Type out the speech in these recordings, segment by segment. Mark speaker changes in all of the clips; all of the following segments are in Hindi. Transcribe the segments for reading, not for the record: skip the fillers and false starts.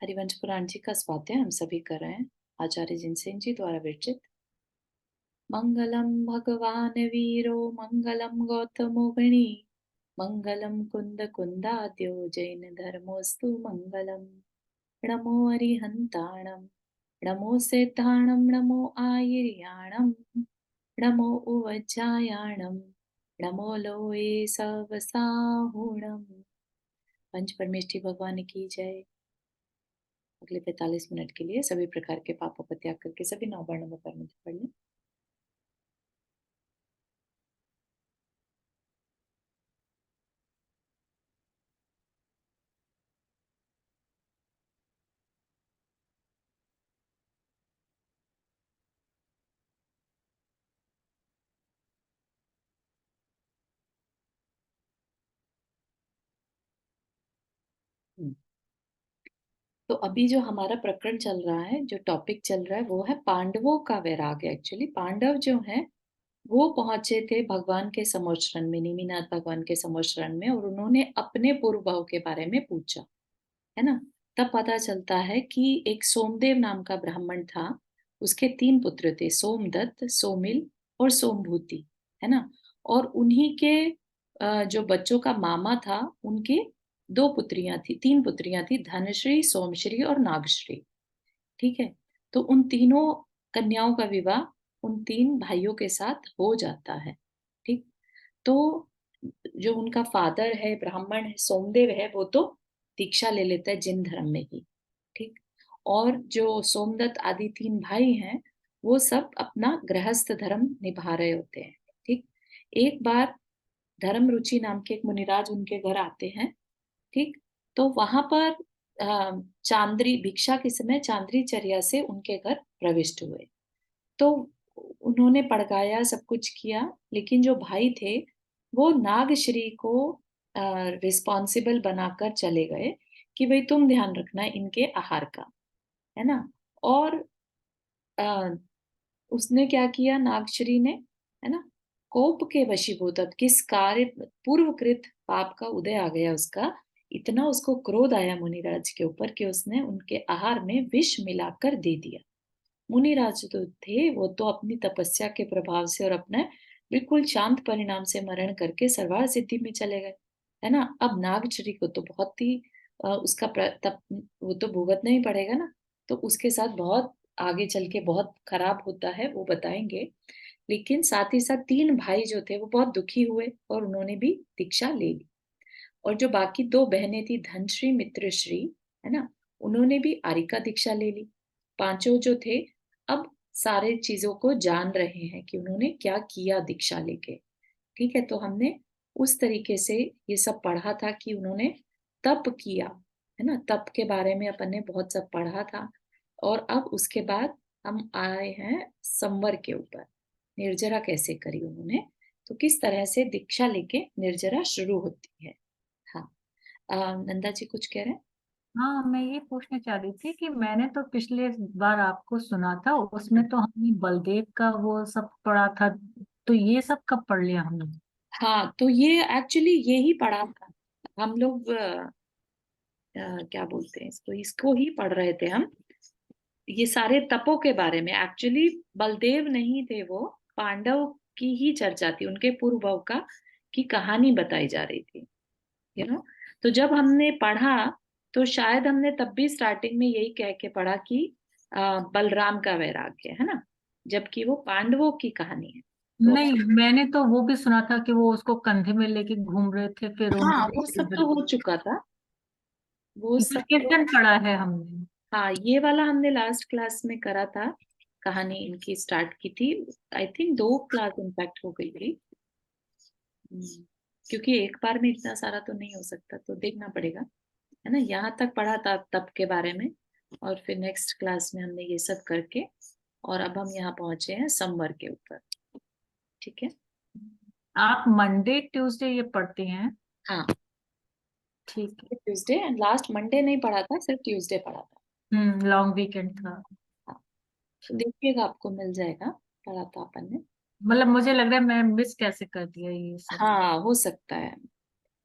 Speaker 1: हरिवंश पुराण जी का स्वाध्याय हम सभी कर रहे हैं। आचार्य जिनसेन जी द्वारा विरचित। मंगलम भगवान वीरो मंगलम गौतमो गणी मंगलम कुंद कुंदाद्यो जैन धर्मोस्तु मंगलम। नमो अरिहंताणम नमो सेताणम नमो आयर्याणम नमो उवज्जायाणम नमो लोये सवसाहुणम। पंच परमेष्ठी भगवान की जय। अगले 45 मिनट के लिए सभी प्रकार के पापों का त्याग करके सभी 9 बार नमो परमेष्ठी पढ़ लें। तो अभी जो हमारा प्रकरण चल रहा है, जो टॉपिक चल रहा है, वो है पांडवों का वैराग्य। एक्चुअली पांडव जो हैं वो पहुंचे थे भगवान के समोशरण में, नेमिनाथ भगवान के समोशरण में, और उन्होंने अपने पूर्व भाव के बारे में पूछा, है ना। तब पता चलता है कि एक सोमदेव नाम का ब्राह्मण था। उसके 3 पुत्र थे, सोमदत्त, सोमिल और सोमभूति, है ना। और उन्हीं के जो बच्चों का मामा था, उनके 2 पुत्रियां थी, 3 पुत्रियां थी, धनश्री, सोमश्री और नागश्री। ठीक है। तो उन तीनों कन्याओं का विवाह उन 3 भाइयों के साथ हो जाता है। ठीक। तो जो उनका फादर है, ब्राह्मण है, सोमदेव है, वो तो दीक्षा ले लेता है जिन धर्म में ही। ठीक। और जो सोमदत्त आदि 3 भाई हैं, वो सब अपना गृहस्थ धर्म निभा रहे होते हैं। ठीक। एक बार धर्म रुचि नाम के एक मुनिराज उनके घर आते हैं। ठीक। तो वहां पर चांद्री भिक्षा के समय चांद्री चर्या से उनके घर प्रविष्ट हुए। तो उन्होंने पड़काया, सब कुछ किया, लेकिन जो भाई थे वो नागश्री को रिस्पॉन्सिबल बनाकर चले गए कि भाई तुम ध्यान रखना इनके आहार का, है ना। और अ, उसने क्या किया, नागश्री ने, है ना, कोप के वशीभूत, अब किस कार्य पूर्वकृत पाप का उदय आ गया उसका। इतना उसको क्रोध आया मुनिराज के ऊपर कि उसने उनके आहार में विष मिलाकर दे दिया। मुनिराज जो थे वो तो अपनी तपस्या के प्रभाव से और अपने बिल्कुल शांत परिणाम से मरण करके सर्वार सिद्धि में चले गए, है ना। अब नागश्री को तो बहुत ही उसका तप वो तो भुगतना ही पड़ेगा ना। तो उसके साथ बहुत आगे चल के बहुत खराब होता है, वो बताएंगे। लेकिन साथ ही साथ 3 भाई जो थे वो बहुत दुखी हुए और उन्होंने भी दीक्षा ले ली। और जो बाकी 2 बहनें थी, धनश्री, मित्रश्री, है ना, उन्होंने भी आरिका दीक्षा ले ली। पांचों जो थे अब सारे चीजों को जान रहे हैं कि उन्होंने क्या किया दीक्षा लेके। ठीक है। तो हमने उस तरीके से ये सब पढ़ा था कि उन्होंने तप किया, है ना। तप के बारे में अपन ने बहुत सब पढ़ा था। और अब उसके बाद हम आए हैं संवर के ऊपर, निर्जरा कैसे करी उन्होंने। तो किस तरह से दीक्षा लेके निर्जरा शुरू होती है। हाँ। नंदा जी कुछ कह रहे हैं।
Speaker 2: हाँ, मैं ये पूछना चाह रही थी कि मैंने तो पिछले बार आपको सुना था, उसमें तो हमने बलदेव का वो सब पढ़ा था। तो ये सब कब पढ़ लिया हमने?
Speaker 1: हाँ, तो ये एक्चुअली यही पढ़ा था हम लोग। क्या बोलते हैं इसको, इसको ही पढ़ रहे थे हम। ये सारे तपों के बारे में, एक्चुअली बलदेव नहीं थे वो, पांडव की ही चर्चा थी, उनके पूर्व भाव का की कहानी बताई जा रही थी, यू नो। तो जब हमने पढ़ा तो शायद हमने तब भी स्टार्टिंग में यही कह के पढ़ा कि बलराम का वैराग्य, है ना, जबकि वो पांडवों की कहानी है। तो
Speaker 2: नहीं, मैंने तो वो भी सुना था कि वो उसको कंधे में लेके घूम रहे थे, फिर
Speaker 1: हाँ,
Speaker 2: उन्होंने
Speaker 1: वो सब तो हो चुका था, वो
Speaker 2: फिर
Speaker 1: सब तो।
Speaker 2: कीर्तन पढ़ा है हमने।
Speaker 1: हाँ, ये वाला हमने लास्ट क्लास में करा था, कहानी इनकी स्टार्ट की थी। आई थिंक 2 क्लास इम्पैक्ट हो गई थी। हम्म, क्योंकि एक बार में इतना सारा तो नहीं हो सकता, तो देखना पड़ेगा, है ना। यहाँ तक पढ़ा था तप के बारे में, और फिर नेक्स्ट क्लास में हमने ये सब करके, और अब हम यहाँ पहुंचे हैं संवर के ऊपर। ठीक है।
Speaker 2: आप मंडे ट्यूसडे ये पढ़ते हैं?
Speaker 1: हाँ,
Speaker 2: ठीक है।
Speaker 1: ट्यूसडे एंड लास्ट मंडे नहीं पढ़ा था, सिर्फ ट्यूसडे पढ़ा था।
Speaker 2: लॉन्ग वीकेंड था।
Speaker 1: हाँ, तो देखिएगा आपको मिल जाएगा, पढ़ा था अपन ने।
Speaker 2: मतलब मुझे लग रहा है मैं मिस कैसे कर दिया ये सब।
Speaker 1: हाँ, हो सकता है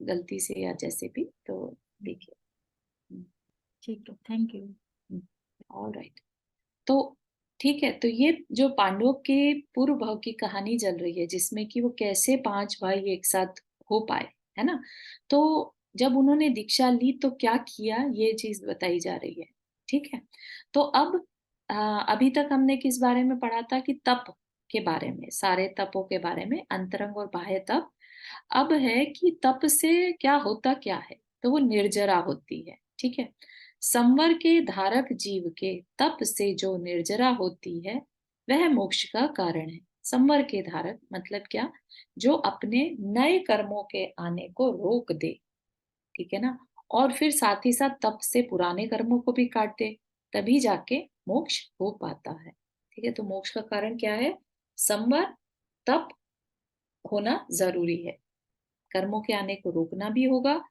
Speaker 1: गलती से या जैसे भी, तो देखिए। हम्म।
Speaker 2: ठीक है, थैंक यू।
Speaker 1: All right. तो ठीक है, तो ये जो पांडवों के पूर्व भाव की कहानी चल रही है, जिसमें कि वो कैसे पांच भाई एक साथ हो पाए, है ना। तो जब उन्होंने दीक्षा ली तो क्या किया, ये चीज बताई जा रही है। ठीक है। तो अब अभी तक हमने किस बारे में पढ़ा था कि तप के बारे में, सारे तपों के बारे में, अंतरंग और बाह्य तप। अब है कि तप से क्या होता क्या है, तो वो निर्जरा होती है। ठीक है। संवर के धारक जीव के तप से जो निर्जरा होती है वह मोक्ष का कारण है। संवर के धारक मतलब क्या, जो अपने नए कर्मों के आने को रोक दे। ठीक है ना। और फिर साथ ही साथ तप से पुराने कर्मों को भी काट दे, तभी जाके मोक्ष हो पाता है। ठीक है। तो मोक्ष का कारण क्या है, संवर, तप होना जरूरी है। कर्मों के आने को रोकना भी होगा,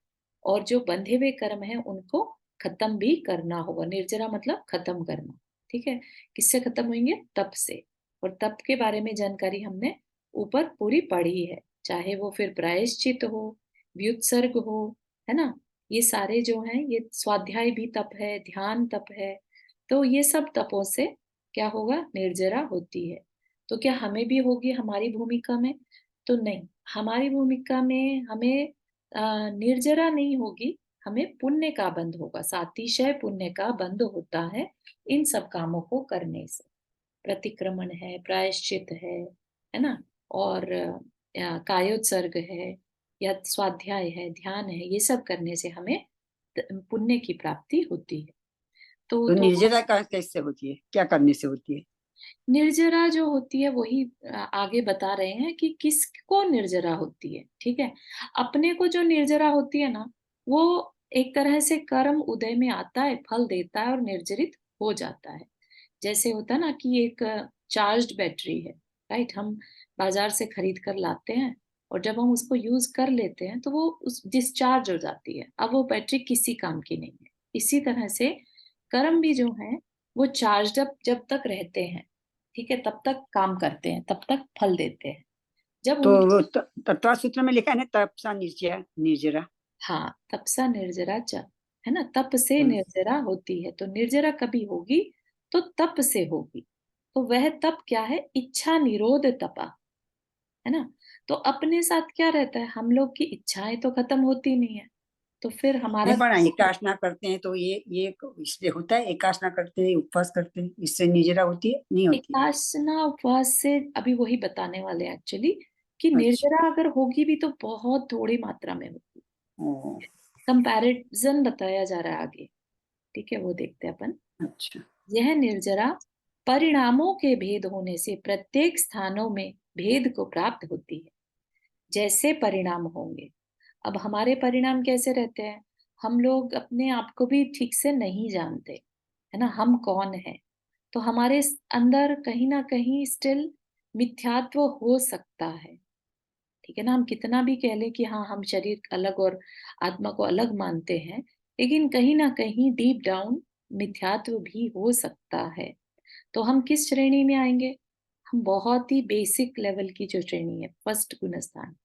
Speaker 1: और जो बंधे हुए कर्म हैं उनको खत्म भी करना होगा। निर्जरा मतलब खत्म करना। ठीक है। किससे खत्म होंगे, तप से। और तप के बारे में जानकारी हमने ऊपर पूरी पढ़ी है, चाहे वो फिर प्रायश्चित हो, व्युत्सर्ग हो, है ना। ये सारे जो हैं, ये स्वाध्याय भी तप है, ध्यान तप है। तो ये सब तपों से क्या होगा, निर्जरा होती है। तो क्या हमें भी होगी हमारी भूमिका में, तो नहीं। हमारी भूमिका में हमें निर्जरा नहीं होगी, हमें पुण्य का बंध होगा, सातिशय पुण्य का बंध होता है इन सब कामों को करने से। प्रतिक्रमण है, प्रायश्चित है ना। और कायोत्सर्ग है, या स्वाध्याय है, ध्यान है, ये सब करने से हमें पुण्य की प्राप्ति होती है। तो
Speaker 3: तो
Speaker 1: थोड़ा
Speaker 3: निर्जरा का कैसे होती है, क्या करने से होती है?
Speaker 1: निर्जरा जो होती है वही आगे बता रहे हैं कि किसको निर्जरा होती है। ठीक है। अपने को जो निर्जरा होती है ना, वो एक तरह से कर्म उदय में आता है, फल देता है और निर्जरित हो जाता है। जैसे होता है ना कि एक चार्ज्ड बैटरी है, राइट। हम बाजार से खरीद कर लाते हैं, और जब हम उसको यूज कर लेते हैं तो वो उस डिस्चार्ज हो जाती है, अब वो बैटरी किसी काम की नहीं है। इसी तरह से कर्म भी जो है वो चार्ज अप जब तक रहते हैं, ठीक है, तब तक काम करते हैं, तब तक फल देते हैं। जब
Speaker 3: तो
Speaker 1: उनकी
Speaker 3: वो तत्व सूत्र में लिखा है ना, तपसा निर्जरा निर्जरा।
Speaker 1: हाँ, तपसा निर्जरा च, है ना। तप से
Speaker 3: हम्म।
Speaker 1: निर्जरा होती है, तो निर्जरा कभी होगी तो तप से होगी। तो वह तप क्या है, इच्छा निरोध तपा, है ना। तो अपने साथ क्या रहता है, हम लोग की इच्छाएं तो खत्म होती नहीं है, तो फिर
Speaker 3: नहीं
Speaker 1: हमारा
Speaker 3: पढ़ा, एकासना करते हैं तो ये इसलिए होता है, एकासना करते हैं, उपवास करते हैं, इससे निर्जरा होती है, नहीं होती है?
Speaker 1: एकासना उपवास से अभी वही बताने वाले हैं एक्चुअली, कि
Speaker 3: अच्छा।
Speaker 1: निर्जरा अगर होगी भी तो बहुत थोड़ी मात्रा में होगी।
Speaker 3: ओ।
Speaker 1: कंपैरिजन बताया जा रहा है आगे। ठीक है, वो देखते हैं अपन।
Speaker 3: अच्छा।
Speaker 1: यह निर्जरा परिणामों के भेद होने से प्रत्येक स्थानों में भेद को प्राप्त होती है, जैसे परिणाम होंगे। अब हमारे परिणाम कैसे रहते हैं, हम लोग अपने आप को भी ठीक से नहीं जानते, है ना, हम कौन है। तो हमारे अंदर कहीं ना कहीं स्टिल मिथ्यात्व हो सकता है। ठीक है ना, हम कितना भी कह लें कि हाँ हम शरीर अलग और आत्मा को अलग मानते हैं, लेकिन कहीं ना कहीं डीप डाउन मिथ्यात्व भी हो सकता है। तो हम किस श्रेणी में आएंगे, हम बहुत ही बेसिक लेवल की जो श्रेणी है, फर्स्ट गुणस्थान,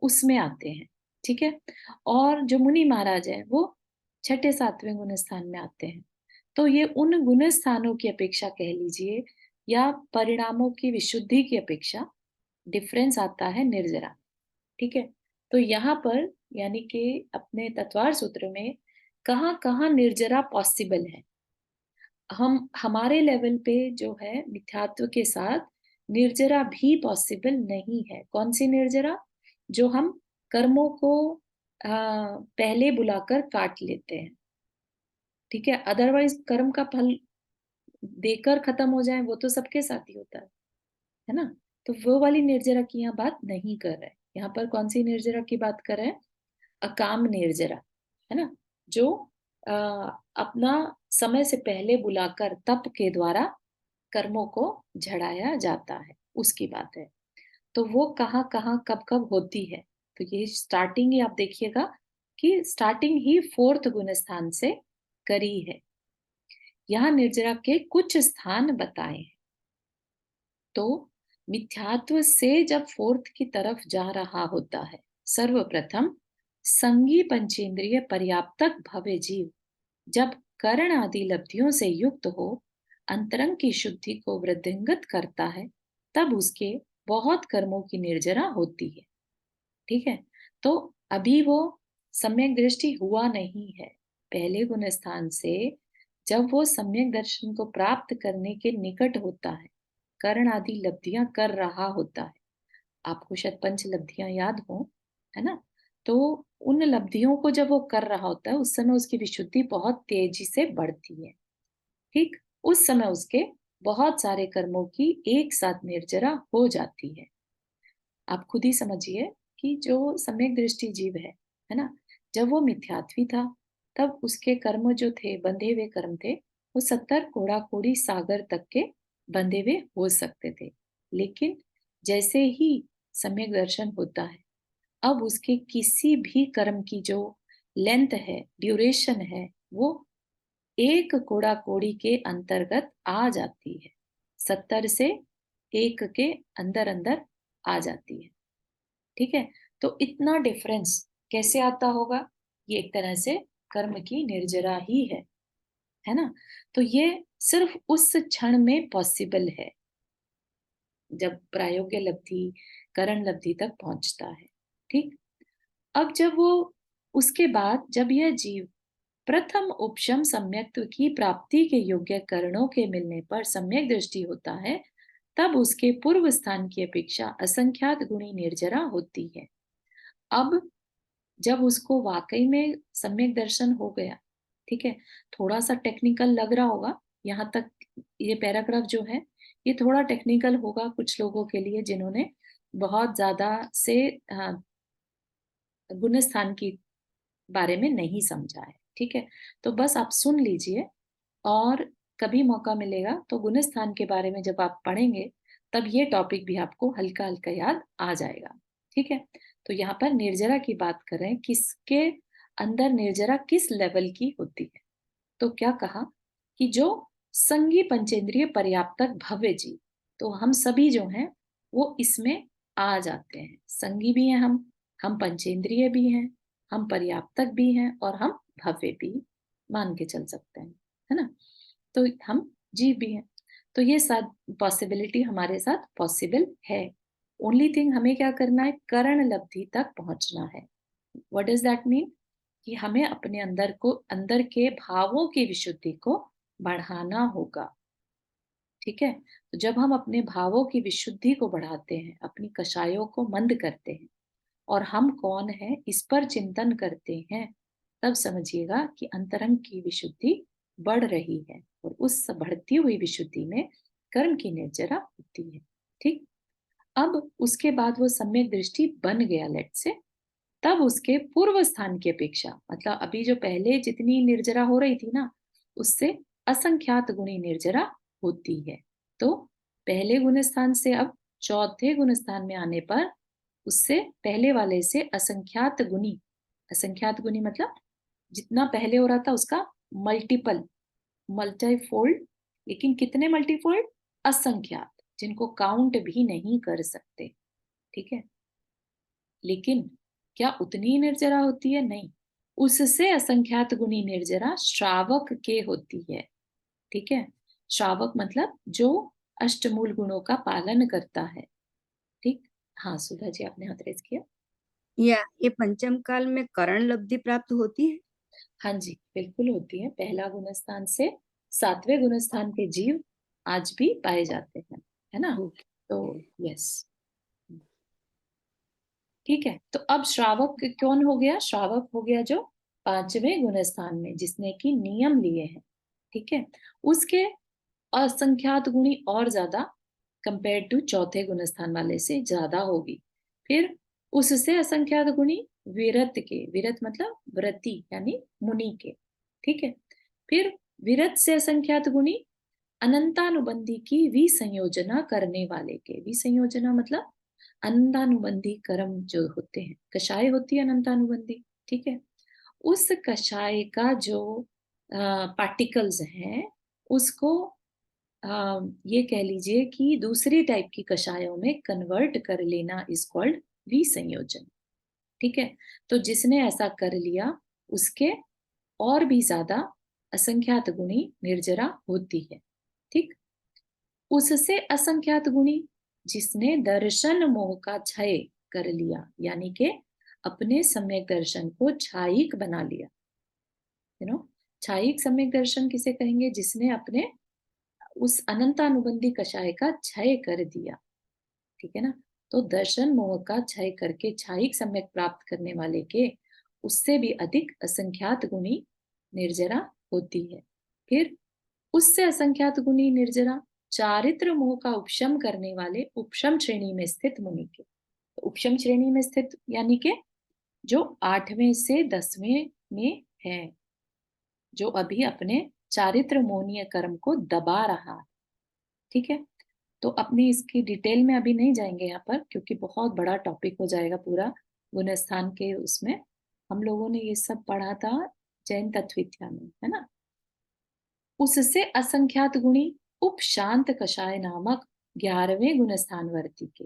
Speaker 1: उसमें आते हैं। ठीक है। और जो मुनि महाराज है वो छठे सातवें गुणस्थान में आते हैं। तो ये उन गुण स्थानों की अपेक्षा कह लीजिए, या परिणामों की विशुद्धि की अपेक्षा डिफरेंस आता है निर्जरा। ठीक है। तो यहाँ पर यानी कि अपने तत्वार सूत्र में कहाँ कहाँ निर्जरा पॉसिबल है। हम हमारे लेवल पे जो है मिथ्यात्व के साथ निर्जरा भी पॉसिबल नहीं है। कौन सी निर्जरा, जो हम कर्मों को पहले बुलाकर काट लेते हैं। ठीक है। अदरवाइज कर्म का फल देकर खत्म हो जाए वो तो सबके साथ ही होता है ना। तो वो वाली निर्जरा की यहाँ बात नहीं कर रहे हैं। यहाँ पर कौन सी निर्जरा की बात कर रहे हैं, अकाम निर्जरा, है ना। जो आ, अपना समय से पहले बुलाकर तप के द्वारा कर्मों को झड़ाया जाता है, उसकी बात है। तो वो कहाँ कहाँ कब कब होती है, तो ये स्टार्टिंग ही आप देखिएगा कि स्टार्टिंग ही फोर्थ गुण स्थान से करी है। यहाँ निर्जरा के कुछ स्थान बताए हैं। तो मिथ्यात्व से जब फोर्थ की तरफ जा रहा होता है, सर्वप्रथम संगी पंचेंद्रिय पर्याप्तक भवे जीव जब करण आदि लब्धियों से युक्त हो अंतरंग की शुद्धि को वृद्धिंगत करता है, तब उसके बहुत कर्मों की निर्जरा होती है। ठीक है, तो अभी वो सम्यक दृष्टि हुआ नहीं है। पहले गुण स्थान से जब वो सम्यक दर्शन को प्राप्त करने के निकट होता है, करण आदि लब्धियां कर रहा होता है, आपको शायद पंच लब्धियां याद हो, है ना? तो उन लब्धियों को जब वो कर रहा होता है, उस समय उसकी विशुद्धि बहुत तेजी से बढ़ती है। ठीक, उस समय उसके बहुत सारे कर्मों की एक साथ निर्जरा हो जाती है। आप खुद ही समझिए कि जो सम्यक दृष्टि जीव है ना? जब वो मिथ्यात्वी था, तब उसके कर्म जो थे, बंधे हुए कर्म थे, वो 70 कोड़ा कोड़ी सागर तक के बंधे हुए हो सकते थे। लेकिन जैसे ही सम्यक दर्शन होता है, अब उसके किसी भी कर्म की जो लेंथ है, ड्यूरेशन है, वो एक कोड़ा कोड़ी के अंतर्गत आ जाती है। 70 से एक के अंदर अंदर आ जाती है। ठीक है, तो इतना डिफरेंस कैसे आता होगा? ये एक तरह से कर्म की निर्जरा ही है ना? तो ये सिर्फ उस क्षण में पॉसिबल है जब प्रायोग्य लब्धि, करण लब्धि तक पहुंचता है। ठीक, अब जब वो उसके बाद जब यह जीव प्रथम उपशम सम्यक्त्व की प्राप्ति के योग्य करणों के मिलने पर सम्यक दृष्टि होता है, तब उसके पूर्व स्थान की अपेक्षा असंख्यात गुणी निर्जरा होती है। अब जब उसको वाकई में सम्यक दर्शन हो गया, ठीक है, थोड़ा सा टेक्निकल लग रहा होगा यहाँ तक, ये पैराग्राफ जो है ये थोड़ा टेक्निकल होगा कुछ लोगों के लिए जिन्होंने बहुत ज्यादा से गुण स्थान की बारे में नहीं समझा है। ठीक है, तो बस आप सुन लीजिए, और कभी मौका मिलेगा तो गुण स्थान के बारे में जब आप पढ़ेंगे, तब ये टॉपिक भी आपको हल्का हल्का याद आ जाएगा। ठीक है, तो यहाँ पर निर्जरा की बात कर रहे हैं, किसके अंदर निर्जरा किस लेवल की होती है। तो क्या कहा कि जो संगी पंचेंद्रिय पर्याप्तक भव्य जीव, तो हम सभी जो हैं वो इसमें आ जाते हैं। संगी भी हैं हम पंचेंद्रिय भी हैं, हम पर्याप्तक भी हैं, और हम भव्य भी मान के चल सकते हैं, है ना? तो हम जीव भी हैं। तो ये सब पॉसिबिलिटी हमारे साथ पॉसिबल है। ओनली थिंग हमें क्या करना है, करण लब्धि तक पहुंचना है। What does that mean? कि हमें अपने अंदर के भावों की विशुद्धि को बढ़ाना होगा। ठीक है, तो जब हम अपने भावों की विशुद्धि को बढ़ाते हैं, अपनी कषायों को मंद करते हैं, और हम कौन है इस पर चिंतन करते हैं, तब समझिएगा कि अंतरंग की विशुद्धि बढ़ रही है, और उस बढ़ती हुई विशुद्धि में कर्म की निर्जरा होती है। ठीक, अब उसके बाद वो सम्यक दृष्टि बन गया, लेट से, तब उसके पूर्व स्थान की अपेक्षा, मतलब अभी जो पहले जितनी निर्जरा हो रही थी ना, उससे असंख्यात गुणी निर्जरा होती है। तो पहले गुण स्थान से अब चौथे गुण स्थान में आने पर उससे पहले वाले से असंख्यात गुणी मतलब जितना पहले हो रहा था उसका मल्टीफोल्ड। लेकिन कितने मल्टीफोल्ड? असंख्यात, जिनको काउंट भी नहीं कर सकते। ठीक है, लेकिन क्या उतनी ही निर्जरा होती है? नहीं, उससे असंख्यात गुणी निर्जरा श्रावक के होती है। ठीक है, श्रावक मतलब जो अष्टमूल गुणों का पालन करता है। ठीक, हाँ सुधा जी, आपने हाथ रेज किया।
Speaker 4: या ये पंचम काल में करण लब्धि प्राप्त होती है?
Speaker 1: हाँ जी, बिल्कुल होती है। पहला गुण स्थान से 7वें गुण स्थान के जीव आज भी पाए जाते हैं, है ना? तो यस, ठीक है, तो अब श्रावक कौन हो गया? श्रावक हो गया जो 5वें गुण स्थान में, जिसने की नियम लिए हैं। ठीक है, उसके असंख्यात गुणी और ज्यादा कंपेयर टू चौथे गुण स्थान वाले से ज्यादा होगी। फिर उससे असंख्यात गुणी विरत के, विरत मतलब व्रती यानी मुनि के। ठीक है, फिर विरत से असंख्यात गुणी अनंतानुबंधी की विसंयोजना करने वाले के। विसंयोजना मतलब अनंतानुबंधी कर्म जो होते हैं, कषाय होती है अनंतानुबंधी। ठीक है, उस कषाय का जो पार्टिकल्स हैं, उसको ये कह लीजिए कि दूसरी टाइप की कषायों में कन्वर्ट कर लेना इज कॉल्ड विसंयोजन। ठीक है, तो जिसने ऐसा कर लिया उसके और भी ज्यादा असंख्यात गुणी निर्जरा होती है। ठीक, उससे असंख्यात गुणी जिसने दर्शन मोह का क्षय कर लिया, यानी कि अपने सम्यक दर्शन को छायिक बना लिया। छायिक सम्यक दर्शन किसे कहेंगे? जिसने अपने उस अनंतानुबंधी कषाय का क्षय कर दिया। ठीक है ना? तो दर्शन मोह का क्षय करके छायिक सम्यक प्राप्त करने वाले के उससे भी अधिक असंख्यात गुणी निर्जरा होती है। फिर उससे असंख्यात गुणी निर्जरा चारित्र मोह का उपशम करने वाले उपशम श्रेणी में स्थित मुनि के। तो उपशम श्रेणी में स्थित यानी कि जो 8वें से 10वें में है, जो अभी अपने चारित्र मोहनीय कर्म को दबा रहा है। ठीक है, तो अपनी इसकी डिटेल में अभी नहीं जाएंगे यहाँ पर, क्योंकि बहुत बड़ा टॉपिक हो जाएगा पूरा गुणस्थान के। उसमें हम लोगों ने ये सब पढ़ा था जैन तत्विद्या में, है ना। उससे असंख्यात गुणी उपशांत कषाय नामक 11वें गुणस्थान वर्ती के।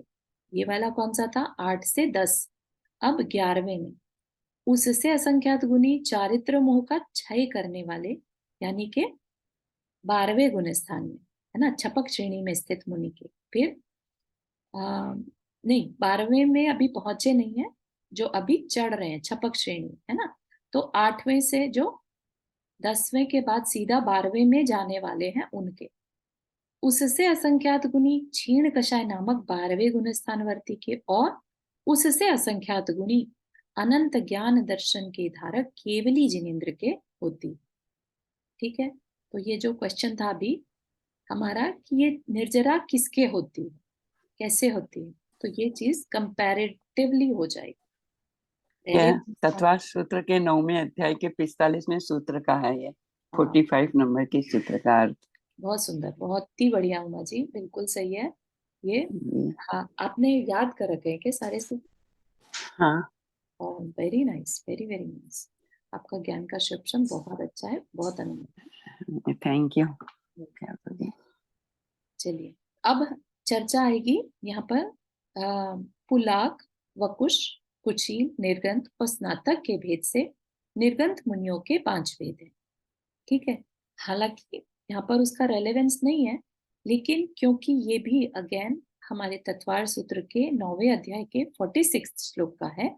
Speaker 1: ये वाला कौन सा था? 8 से 10, अब 11वें में उससे असंख्यात गुणी चारित्र मोह का क्षय करने वाले, यानी के 12वें गुणस्थान में, है ना, छपक श्रेणी में स्थित मुनि के। फिर नहीं, 12वें में अभी पहुंचे नहीं है, जो अभी चढ़ रहे हैं छपक श्रेणी, है ना। तो 8वें से जो 10वें के बाद सीधा 12वें में जाने वाले हैं उनके। उससे असंख्यात गुणी क्षीण कषाय नामक 12वें गुणस्थान वर्ती के, और उससे असंख्यात गुणी अनंत ज्ञान दर्शन के धारक केवली जिनेन्द्र के होती। ठीक है, तो ये जो क्वेश्चन था अभी हमारा कि ये निर्जरा किसके होती है, कैसे होती है, तो ये चीज कंपैरेटिवली हो जाएगी।
Speaker 5: यह तत्वार सूत्र के 9वें अध्याय के 45वें सूत्र का है। ये 45 नंबर के सूत्र का अर्थ।
Speaker 1: बहुत सुंदर, बहुत ही बढ़िया उमा जी, बिल्कुल सही है ये। हाँ, आपने याद कर रखे हैं क्या सारे सूत्र?
Speaker 5: हाँ,
Speaker 1: very nice, very very nice. आपका ज्ञान का शिक्षण बहुत अच्छा है, बहुत आनंद।
Speaker 5: Thank you.
Speaker 1: चलिए, अब चर्चा आएगी यहाँ पर पुलाक, वकुश, कुशील, निर्गंथ और स्नातक के भेद से। निर्गंथ मुनियों के 5 भेद हैं। ठीक है, हालांकि यहाँ पर उसका रेलेवेंस नहीं है, लेकिन क्योंकि ये भी अगेन हमारे तत्वार सूत्र के 9वें अध्याय के 46 श्लोक का है,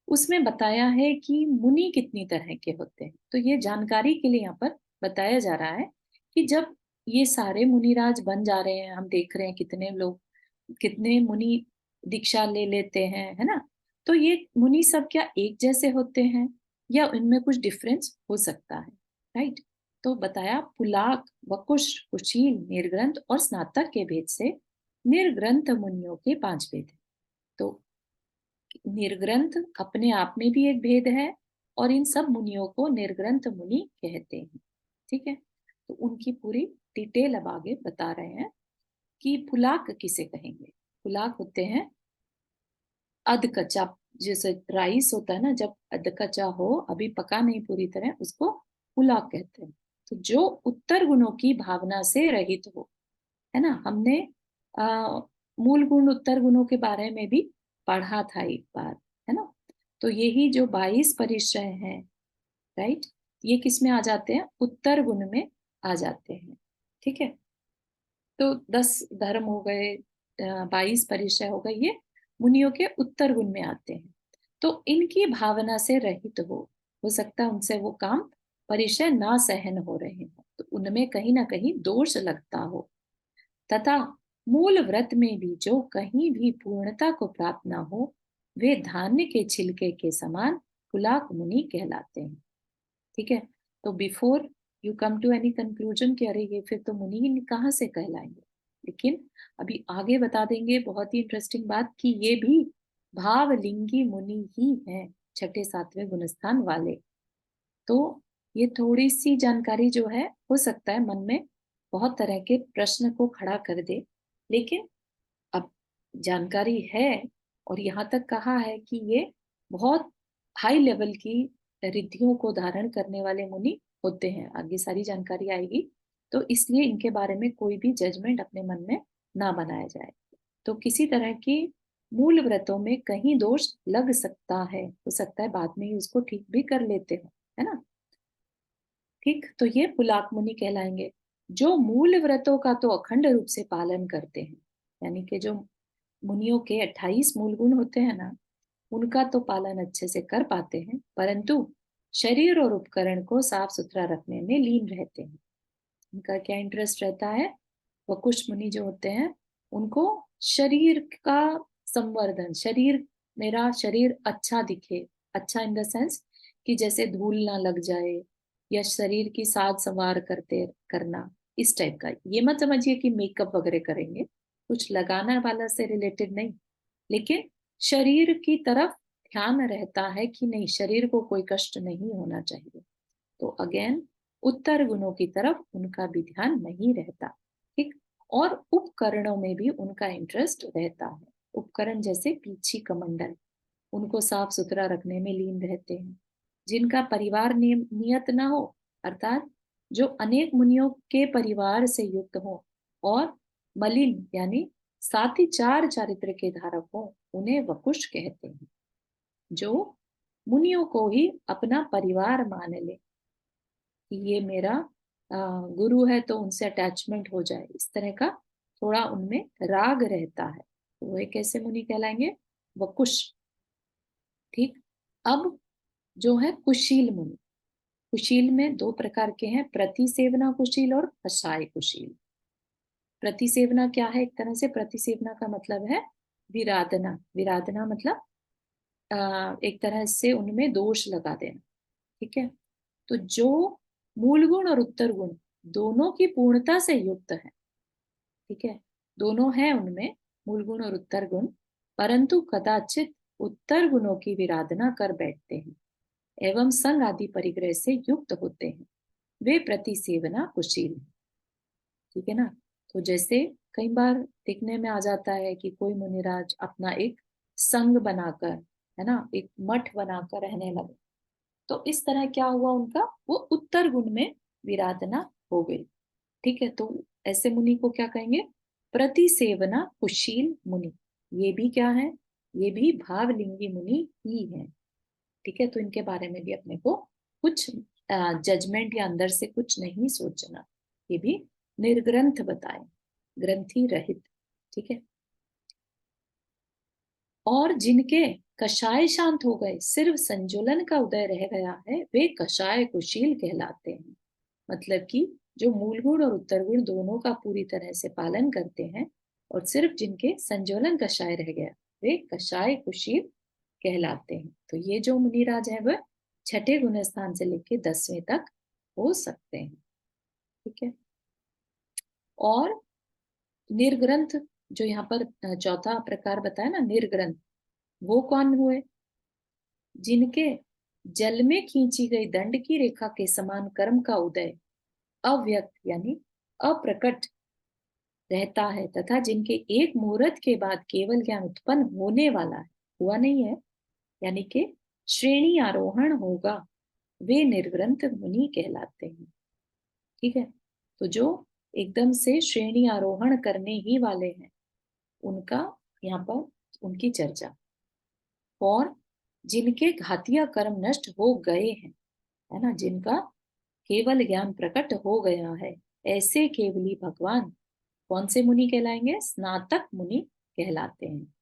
Speaker 1: उसमें बताया है कि मुनि कितनी तरह के होते हैं। तो ये जानकारी के लिए यहाँ पर बताया जा रहा है कि जब ये सारे मुनिराज बन जा रहे हैं, हम देख रहे हैं कितने लोग, कितने मुनि दीक्षा ले लेते हैं, है ना। तो ये मुनि सब क्या एक जैसे होते हैं या इनमें कुछ डिफरेंस हो सकता है, राइट। तो बताया पुलाक, वकुश, कुशील, निर्ग्रंथ और स्नातक के भेद से निर्ग्रंथ मुनियों के 5 भेद हैं। तो निर्ग्रंथ अपने आप में भी एक भेद है, और इन सब मुनियों को निर्ग्रंथ मुनि कहते हैं। ठीक है, तो उनकी पूरी डिटेल अब आगे बता रहे हैं कि पुलाक किसे कहेंगे। पुलाक होते हैं अध कच्चा, जैसे राइस होता है ना, जब अध कच्चा हो, अभी पका नहीं पूरी तरह, उसको पुलाक कहते हैं। तो जो उत्तर गुणों की भावना से रहित हो, है ना। हमने मूल गुण उत्तर गुणों के बारे में भी पढ़ा था एक बार, है ना। तो यही जो 22 परिचय हैं, राइट, ये किस में आ जाते हैं? उत्तर गुण में आ जाते हैं। ठीक है, तो 10 धर्म हो गए, 22 परिचय हो गए, ये मुनियों के उत्तर गुण में आते हैं। तो इनकी भावना से रहित हो सकता है उनसे वो काम परिचय ना सहन हो रहे हो, तो उनमें कहीं ना कहीं दोष लगता हो। तथा मूल व्रत में भी जो कहीं भी पूर्णता को प्राप्त ना हो, वे धान्य के छिलके के समान पुलाक मुनि कहलाते हैं। ठीक है, तो before you come to any conclusion कि अरे ये फिर तो मुनि कहाँ से कहलाएंगे, लेकिन अभी आगे बता देंगे बहुत ही इंटरेस्टिंग बात कि ये भी भावलिंगी मुनि ही हैं, 6ठे 7वें गुणस्थान वाले। तो ये थोड़ी सी जानकारी जो है, हो सकता है मन में बहुत तरह के प्रश्न को खड़ा कर दे, लेकिन अब जानकारी है, और यहाँ तक कहा है कि ये बहुत हाई लेवल की रिद्धियों को धारण करने वाले मुनि होते हैं। आगे सारी जानकारी आएगी, तो इसलिए इनके बारे में कोई भी जजमेंट अपने मन में ना बनाया जाए। तो किसी तरह की मूल व्रतों में कहीं दोष लग सकता है, हो सकता है बाद में ही उसको ठीक भी कर लेते हो, है ना। ठीक, तो ये पुलाक मुनि कहलाएंगे। जो मूल व्रतों का तो अखंड रूप से पालन करते हैं, यानी कि जो मुनियों के 28 मूल गुण होते हैं ना, उनका तो पालन अच्छे से कर पाते हैं, परंतु शरीर और उपकरण को साफ सुथरा रखने में लीन रहते हैं। उनका क्या इंटरेस्ट रहता है? वकुश मुनि जो होते हैं, उनको शरीर का संवर्धन, शरीर, मेरा शरीर अच्छा दिखे, अच्छा इन द सेंस कि जैसे धूल ना लग जाए, या शरीर की साज संवार करते करना, इस टाइप का। ये मत समझिए कि मेकअप वगैरह करेंगे, कुछ लगाना वाला से रिलेटेड नहीं, लेकिन शरीर की तरफ ध्यान रहता है कि नहीं, शरीर को कोई कष्ट नहीं होना चाहिए। तो अगेन उत्तर गुणों की तरफ उनका भी ध्यान नहीं रहता। ठीक, और उपकरणों में भी उनका इंटरेस्ट रहता है। उपकरण जैसे पीछी कमंडल, उनको साफ सुथरा रखने में लीन रहते हैं। जिनका परिवार नियत न हो, अर्थात जो अनेक मुनियों के परिवार से युक्त हो और मलिन यानी साथ ही चार चारित्र के धारक हो, उन्हें वकुश कहते हैं। जो मुनियों को ही अपना परिवार मान ले कि ये मेरा गुरु है, तो उनसे अटैचमेंट हो जाए, इस तरह का थोड़ा उनमें राग रहता है, तो वो कैसे मुनि कहलाएंगे? वकुश। ठीक, अब जो है कुशील मुनि। कुशील में दो प्रकार के हैं, प्रतिसेवना कुशील और कषाय कुशील। प्रतिसेवना क्या है? एक तरह से प्रतिसेवना का मतलब है विराधना। विराधना मतलब एक तरह से उनमें दोष लगा देना। ठीक है, तो जो मूल गुण और उत्तर गुण दोनों की पूर्णता से युक्त है, ठीक है, दोनों है उनमें मूल गुण और उत्तर गुण, परंतु कदाचित उत्तर गुणों की विराधना कर बैठते हैं एवं संग आदि परिग्रह से युक्त होते हैं, वे प्रतिसेवना कुशील हैं। ठीक है ना? तो जैसे कई बार देखने में आ जाता है कि कोई मुनिराज अपना एक संघ बनाकर, है ना, एक मठ बनाकर रहने लगे, तो इस तरह क्या हुआ उनका, वो उत्तर गुण में विराधना हो गई। ठीक है, तो ऐसे मुनि को क्या कहेंगे? प्रतिसेवना कुशील मुनि। ये भी क्या है? ये भी भावलिंगी मुनि ही है। ठीक है, तो इनके बारे में भी अपने को कुछ जजमेंट या अंदर से कुछ नहीं सोचना, ये भी निर्ग्रंथ बताए, ग्रंथि रहित। ठीक है, और जिनके कषाय शांत हो गए, सिर्फ संजुलन का उदय रह गया है, वे कषाय कुशील कहलाते हैं। मतलब कि जो मूल गुण और उत्तर गुण दोनों का पूरी तरह से पालन करते हैं और सिर्फ जिनके संजुलन कषाय रह गया, वे कषाय कुशील कहलाते हैं। तो ये जो मुनिराज है वह छठे गुण स्थान से लेकर 10वें तक हो सकते हैं। ठीक है, और निर्ग्रंथ जो यहाँ पर चौथा प्रकार बताया ना, निर्ग्रंथ, वो कौन हुए? जिनके जल में खींची गई दंड की रेखा के समान कर्म का उदय अव्यक्त यानी अप्रकट रहता है, तथा जिनके एक मुहूर्त के बाद केवल ज्ञान उत्पन्न होने वाला है, हुआ नहीं है, यानी कि श्रेणी आरोहण होगा, वे निर्ग्रंथ मुनि कहलाते हैं। ठीक है, तो जो एकदम से श्रेणी आरोहण करने ही वाले हैं, उनका यहाँ पर उनकी चर्चा। और जिनके घातिया कर्म नष्ट हो गए हैं, है ना, जिनका केवल ज्ञान प्रकट हो गया है, ऐसे केवली भगवान कौन से मुनि कहलाएंगे? स्नातक मुनि कहलाते हैं।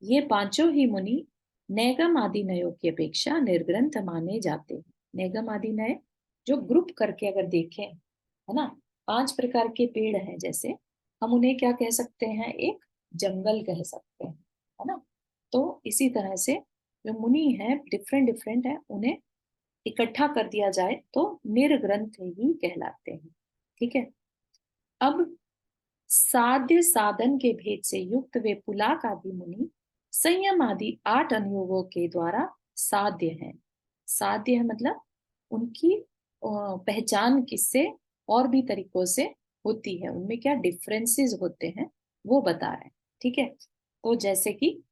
Speaker 1: ये पांचों ही मुनि नैगम आदि नयों की अपेक्षा निर्ग्रंथ माने जाते हैं। नैगम आदि नय जो ग्रुप करके अगर देखें, है ना, 5 प्रकार के पेड़ हैं, जैसे हम उन्हें क्या कह सकते हैं? एक जंगल कह सकते हैं, है ना। तो इसी तरह से जो मुनि है डिफरेंट डिफरेंट है, उन्हें इकट्ठा कर दिया जाए तो निर्ग्रंथ ही कहलाते हैं। ठीक है, अब साध्य साधन के भेद से युक्त वे पुलाक आदि मुनि संयम आदि 8 अनुयोगों के द्वारा साध्य हैं। साध्य है मतलब उनकी पहचान किससे और भी तरीकों से होती है, उनमें क्या डिफरेंसेस होते हैं वो बता रहे हैं। ठीक है, तो जैसे कि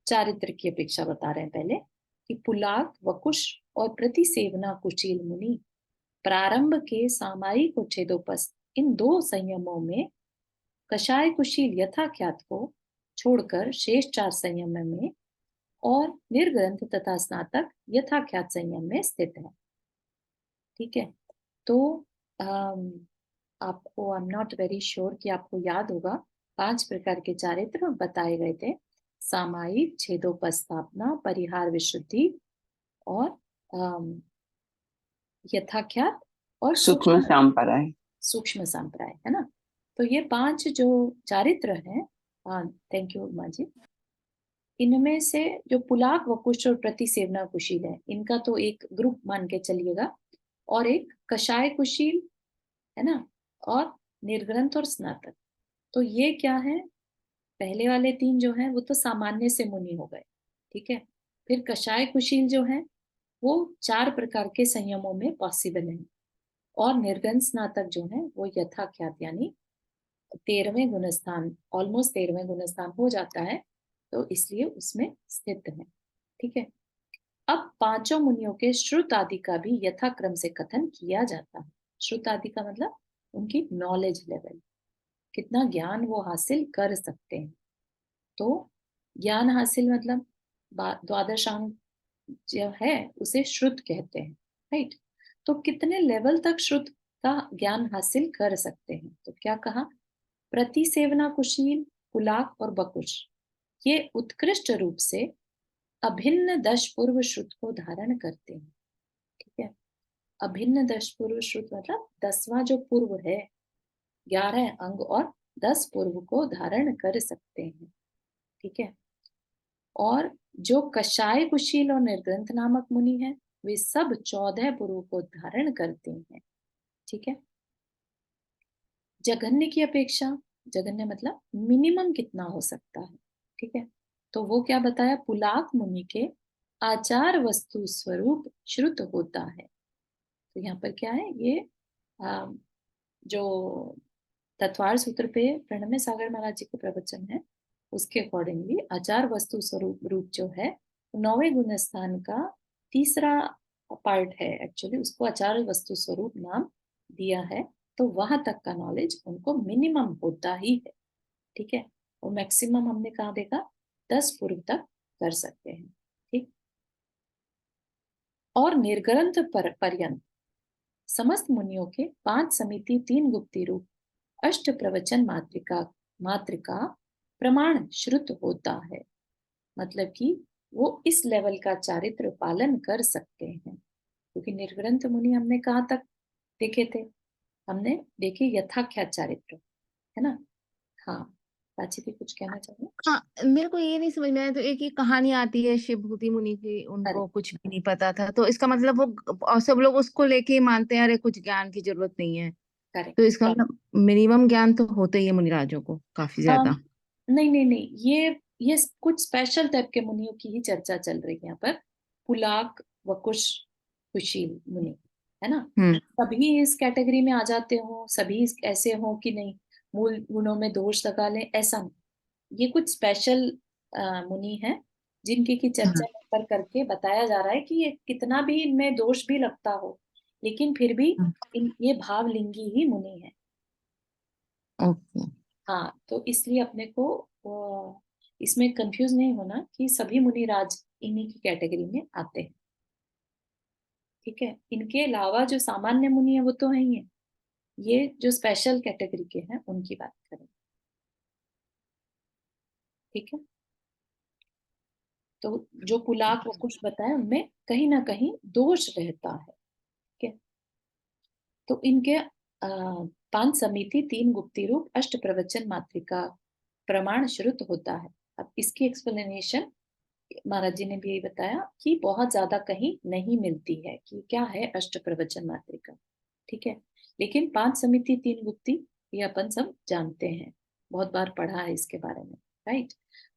Speaker 1: चारित्र की अपेक्षा बता रहे हैं पहले कि पुलाक वकुश और प्रतिसेवना कुशील मुनि प्रारंभ के सामायिक उच्छेदोपस्थ इन 2 संयमों में कषाय कुशील यथाख्यात को छोड़कर शेष 4 संयम में और निर्ग्रंथ तथा स्नातक यथाख्यात संयम में स्थित है। ठीक है, तो आपको, I am not very sure कि आपको याद होगा, 5 प्रकार के चारित्र बताए गए थे: सामायिक, छेदोपस्थापना, परिहार, विशुद्धि और अम, यथाख्यात और
Speaker 5: सूक्ष्म सांपराय।
Speaker 1: सूक्ष्म संप्राय, है ना। तो ये 5 जो चारित्र हैं, थैंक यू उमा जी, इनमें से जो पुलाक, वकुश और प्रतिसेवना कुशील है, इनका तो एक ग्रुप मान के चलिएगा, और एक कषाय कुशील, है ना, और निर्ग्रंथ और स्नातक। तो ये क्या है, पहले वाले 3 जो हैं वो तो सामान्य से मुनि हो गए, ठीक है। फिर कषाय कुशील जो है वो 4 प्रकार के संयमों में पॉसिबल है, और निर्गंथ स्नातक जो है वो यथाख्यात यानी 13वें गुणस्थान, ऑलमोस्ट 13वें गुणस्थान हो जाता है, तो इसलिए उसमें स्थित है, ठीक है। अब 5 मुनियों के श्रुत आदि का भी यथाक्रम से कथन किया जाता है। श्रुत आदि का मतलब उनकी नॉलेज लेवल, कितना ज्ञान वो हासिल कर सकते हैं। तो ज्ञान हासिल मतलब द्वादशांग जो है उसे श्रुत कहते हैं, राइट। तो कितने लेवल तक श्रुत का ज्ञान हासिल कर सकते हैं, तो क्या कहा, प्रतिसेवना कुशील, पुलाक और बकुश ये उत्कृष्ट रूप से अभिन्न 10 पूर्व श्रुत को धारण करते हैं, ठीक है। अभिन्न 10 पूर्व श्रुत मतलब 10वां जो पूर्व है, 11 अंग और 10 पूर्व को धारण कर सकते हैं, ठीक है। और जो कषाय, कुशील और निर्ग्रंथ नामक मुनि है, वे सब 14 पूर्व को धारण करते हैं, ठीक है। जघन्य की अपेक्षा, जघन्य मतलब मिनिमम कितना हो सकता है, ठीक है। तो वो क्या बताया, पुलाक मुनि के आचार वस्तु स्वरूप श्रुत होता है। तो यहाँ पर क्या है, ये जो तत्वार सूत्र पे प्रणम्य सागर महाराज जी का प्रवचन है, उसके अकॉर्डिंगली आचार वस्तु स्वरूप रूप जो है 9वें गुण स्थान का तीसरा पार्ट है, एक्चुअली उसको आचार वस्तु स्वरूप नाम दिया है। तो वहां तक का नॉलेज उनको मिनिमम होता ही है, ठीक है। और मैक्सिमम हमने कहा देखा 10 पूर्व तक कर सकते हैं, ठीक। और निर्ग्रंथ पर्यंत समस्त मुनियों के 5 समिति, 3 गुप्ती रूप, अष्ट प्रवचन मात्रिका मात्रिका प्रमाण श्रुत होता है। मतलब कि वो इस लेवल का चारित्र पालन कर सकते हैं, क्योंकि निर्ग्रंथ मुनि हमने कहाँ तक देखे थे, हमने देखे यथाख्यात चारित्र, है ना। हाँ, प्राची भी कुछ कहना चाहिए।
Speaker 6: हाँ, मेरे को ये नहीं समझ में आया, तो एक ही कहानी आती है शिवभूति मुनि की,
Speaker 1: अरे
Speaker 6: उनको कुछ भी नहीं पता था, तो इसका मतलब वो और सब लोग उसको लेके ही मानते हैं, अरे कुछ ज्ञान की जरूरत नहीं है।
Speaker 1: करेक्ट।
Speaker 6: तो इसका मतलब मिनिमम ज्ञान तो होता ही है मुनिराजों को काफी ज्यादा।
Speaker 1: नहीं नहीं नहीं, ये कुछ स्पेशल टाइप के मुनियों की ही चर्चा चल रही है यहाँ पर। पुलाक, वकुश, कुशील मुनि, है ना।
Speaker 6: हम्म।
Speaker 1: सभी इस कैटेगरी में आ जाते हो, सभी ऐसे हो कि नहीं मूल गुणों में दोष लगा ले, ऐसा नहीं। ये कुछ स्पेशल मुनि हैं जिनकी की चर्चा
Speaker 6: हम्म।
Speaker 1: यहाँ पर करके बताया जा रहा है कि ये कितना भी इनमें दोष भी लगता हो, लेकिन फिर भी ये भावलिंगी ही मुनि है।
Speaker 6: ओके।
Speaker 1: हाँ, तो इसलिए अपने को इसमें कंफ्यूज नहीं होना कि सभी मुनिराज इन्हीं की कैटेगरी में आते हैं, ठीक है। इनके अलावा जो सामान्य मुनि है वो तो है ही है, ये जो स्पेशल कैटेगरी के हैं उनकी बात करें, ठीक है। तो जो पुलाक वो कुछ बताए उनमें कहीं ना कहीं दोष रहता है, ठीक है। तो इनके 5 समिति, 3 गुप्ती रूप, अष्ट प्रवचन मात्रिका प्रमाण श्रुत होता है। अब इसकी एक्सप्लेनेशन महाराज जी ने भी यही बताया कि बहुत ज्यादा कहीं नहीं मिलती है कि क्या है अष्ट प्रवचन मात्रिका, ठीक है। लेकिन 5 समिति, 3 गुप्ती ये अपन सब जानते हैं, बहुत बार पढ़ा है इसके बारे में, राइट।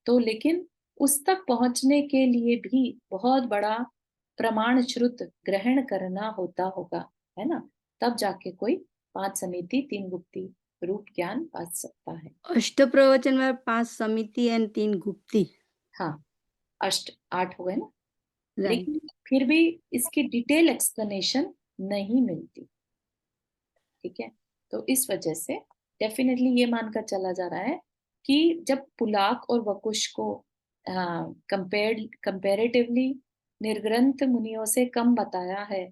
Speaker 1: तो लेकिन उस तक पहुंचने के लिए भी बहुत बड़ा प्रमाण श्रुत ग्रहण करना होता होगा, है ना, तब जाके कोई 5 समिति, 3 गुप्ती रूप ज्ञान पा सकता है।
Speaker 4: अष्ट प्रवचन में 5 समिति एंड 3 गुप्ती,
Speaker 1: हाँ, अष्ट 8 हो गए ना,
Speaker 4: राइट।
Speaker 1: लेकिन फिर भी इसकी डिटेल एक्सप्लेनेशन नहीं मिलती, ठीक है। तो इस वजह से डेफिनेटली ये मानकर चला जा रहा है कि जब पुलाक और वकुश को कंपेरेटिवली निर्ग्रंथ मुनियों से कम बताया है,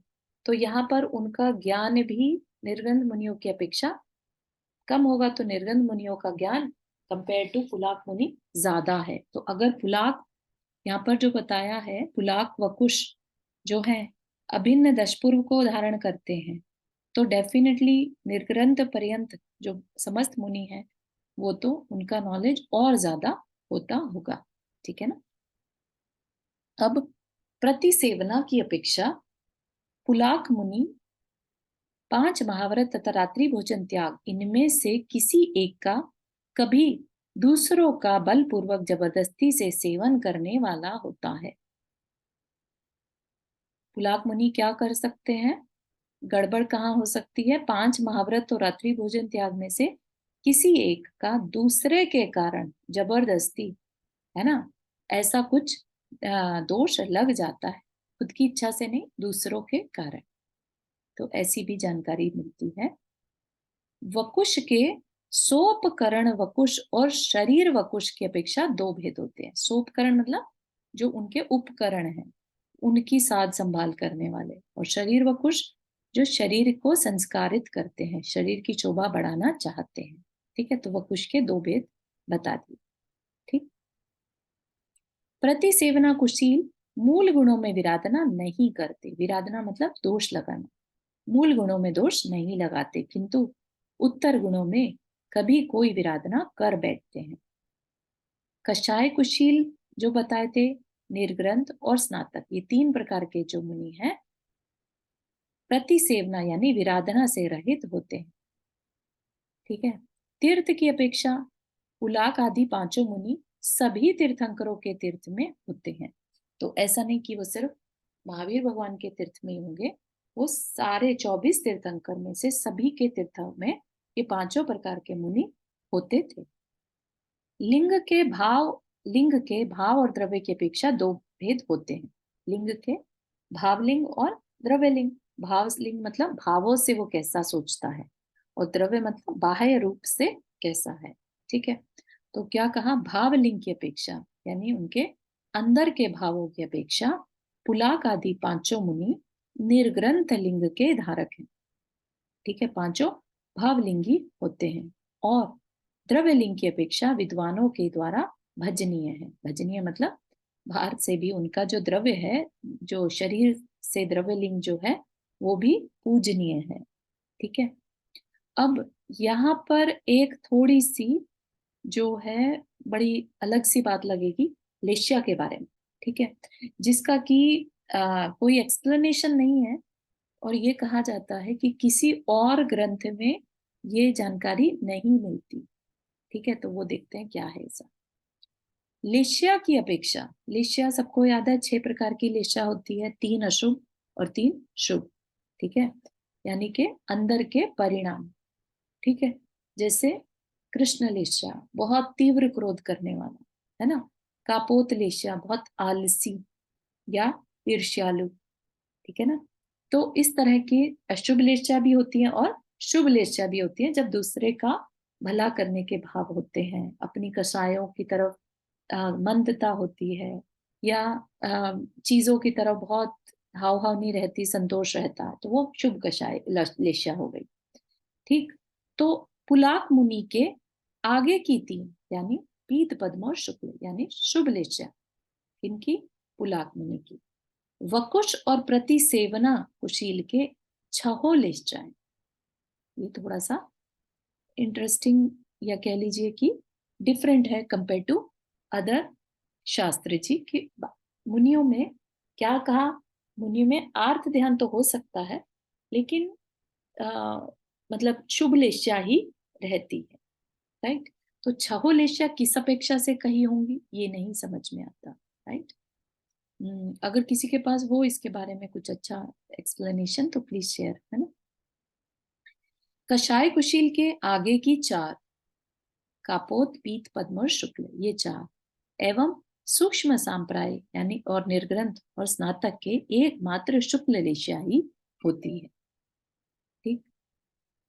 Speaker 1: तो यहाँ पर उनका ज्ञान भी निर्गंध मुनियों की अपेक्षा कम होगा, तो निर्गंध मुनियों का ज्ञान कंपेयर टू पुलाक मुनि ज्यादा है। तो अगर पुलाक, यहाँ पर जो बताया है, पुलाक व कुश जो है अभिन्न दशपूर्व को धारण करते हैं, तो डेफिनेटली निर्ग्रंथ पर्यंत जो समस्त मुनि है वो तो उनका नॉलेज और ज्यादा होता होगा। ठीक है ना। अब प्रतिसेवना की अपेक्षा पुलाक मुनि 5 महाव्रत तथा रात्रि भोजन त्याग, इनमें से किसी एक का कभी दूसरों का बलपूर्वक जबरदस्ती से सेवन करने वाला होता है। पुलाक मुनि क्या कर सकते हैं, गड़बड़ कहाँ हो सकती है, 5 महाव्रत और रात्रि भोजन त्याग में से किसी एक का दूसरे के कारण जबरदस्ती, है ना, ऐसा कुछ दोष लग जाता है, खुद की इच्छा से नहीं, दूसरों के कारण। तो ऐसी भी जानकारी मिलती है। वकुश के सोपकरण वकुश और शरीर वकुश की अपेक्षा 2 भेद होते हैं। सोपकरण मतलब जो उनके उपकरण हैं, उनकी साज संभाल करने वाले, और शरीर वकुश जो शरीर को संस्कारित करते हैं, शरीर की शोभा बढ़ाना चाहते हैं। ठीक है, तो वकुश के 2 भेद बता दिए। ठीक। प्रतिसेवना कुशील मूल गुणों में विराधना नहीं करते। विराधना मतलब दोष लगाना। मूल गुणों में दोष नहीं लगाते, किंतु उत्तर गुणों में कभी कोई विराधना कर बैठते हैं। कषाय कुशील जो बताए थे, निर्ग्रंथ और स्नातक, ये 3 प्रकार के जो मुनि हैं प्रतिसेवना यानी विराधना से रहित होते हैं। ठीक है। तीर्थ की अपेक्षा पुलाक आदि 5 मुनि सभी तीर्थंकरों के तीर्थ में होते हैं। तो ऐसा नहीं कि वो सिर्फ महावीर भगवान के तीर्थ में ही होंगे, वो सारे 24 तीर्थंकर में से सभी के तीर्थों में ये 5 प्रकार के मुनि होते थे। लिंग के भाव और द्रव्य की अपेक्षा 2 भेद होते हैं। लिंग के भावलिंग और द्रव्यलिंग। भावलिंग मतलब भावों से वो कैसा सोचता है, और द्रव्य मतलब बाह्य रूप से कैसा है। ठीक है। तो क्या कहा, भावलिंग की अपेक्षा यानी उनके अंदर के भावों की अपेक्षा पुलाक आदि 5 मुनि निर्ग्रंथ लिंग के धारक हैं। ठीक है, 5 भावलिंगी होते हैं, और द्रव्य लिंग की अपेक्षा विद्वानों के द्वारा भजनीय है। भजनीय मतलब बाहर से भी उनका जो द्रव्य है, जो शरीर से द्रव्य लिंग जो है वो भी पूजनीय है। ठीक है। अब यहाँ पर एक थोड़ी सी जो है बड़ी अलग सी बात लगेगी लेशिया के बारे में। ठीक है, जिसका कि कोई एक्सप्लेनेशन नहीं है, और ये कहा जाता है कि किसी और ग्रंथ में ये जानकारी नहीं मिलती। ठीक है, तो वो देखते हैं क्या है ऐसा। लेशिया की अपेक्षा, लेशिया सबको याद है 6 प्रकार की लेशिया होती है, 3 अशुभ और 3 शुभ। ठीक है, यानी कि अंदर के परिणाम। ठीक है, जैसे कृष्ण लेशिया बहुत तीव्र क्रोध करने वाला, है ना। कापोत लेशिया बहुत आलसी या ईर्ष्यालु। ठीक है ना। तो इस तरह की अशुभ लेशिया भी होती है और शुभ लेशिया भी होती है, जब दूसरे का भला करने के भाव होते हैं, अपनी कसायों की तरफ मंदता होती है, या चीजों की तरफ बहुत हाव हाव नहीं रहती, संतोष रहता है, तो वो शुभ कषाय लेशिया हो गई। ठीक। तो पुलाक मुनि के आगे की 3 यानी पीत पद्म और शुक्ल यानी शुभ लेशिया, इनकी पुलाक मुनि की। वकुश और प्रतिसेवना कुशील के 6 लेशियाएं। ये थोड़ा सा इंटरेस्टिंग या कह लीजिए कि डिफरेंट है कंपेयर टू अदर शास्त्र जी की। मुनियों में क्या कहा, मुनियों में आर्त ध्यान तो हो सकता है, लेकिन मतलब शुभ लेशिया ही रहती है। राइट। तो 6 लेशिया किस अपेक्षा से कही होंगी ये नहीं समझ में आता। राइट। अगर किसी के पास हो इसके बारे में कुछ अच्छा एक्सप्लेनेशन तो प्लीज शेयर, है ना। कषाय कुशील के आगे की 4 कापोत पीत पद्म और शुक्ल, ये 4 एवं सूक्ष्म सांप्राय यानी और निर्ग्रंथ और स्नातक के एकमात्र शुक्ल लेशिया ही होती है। ठीक।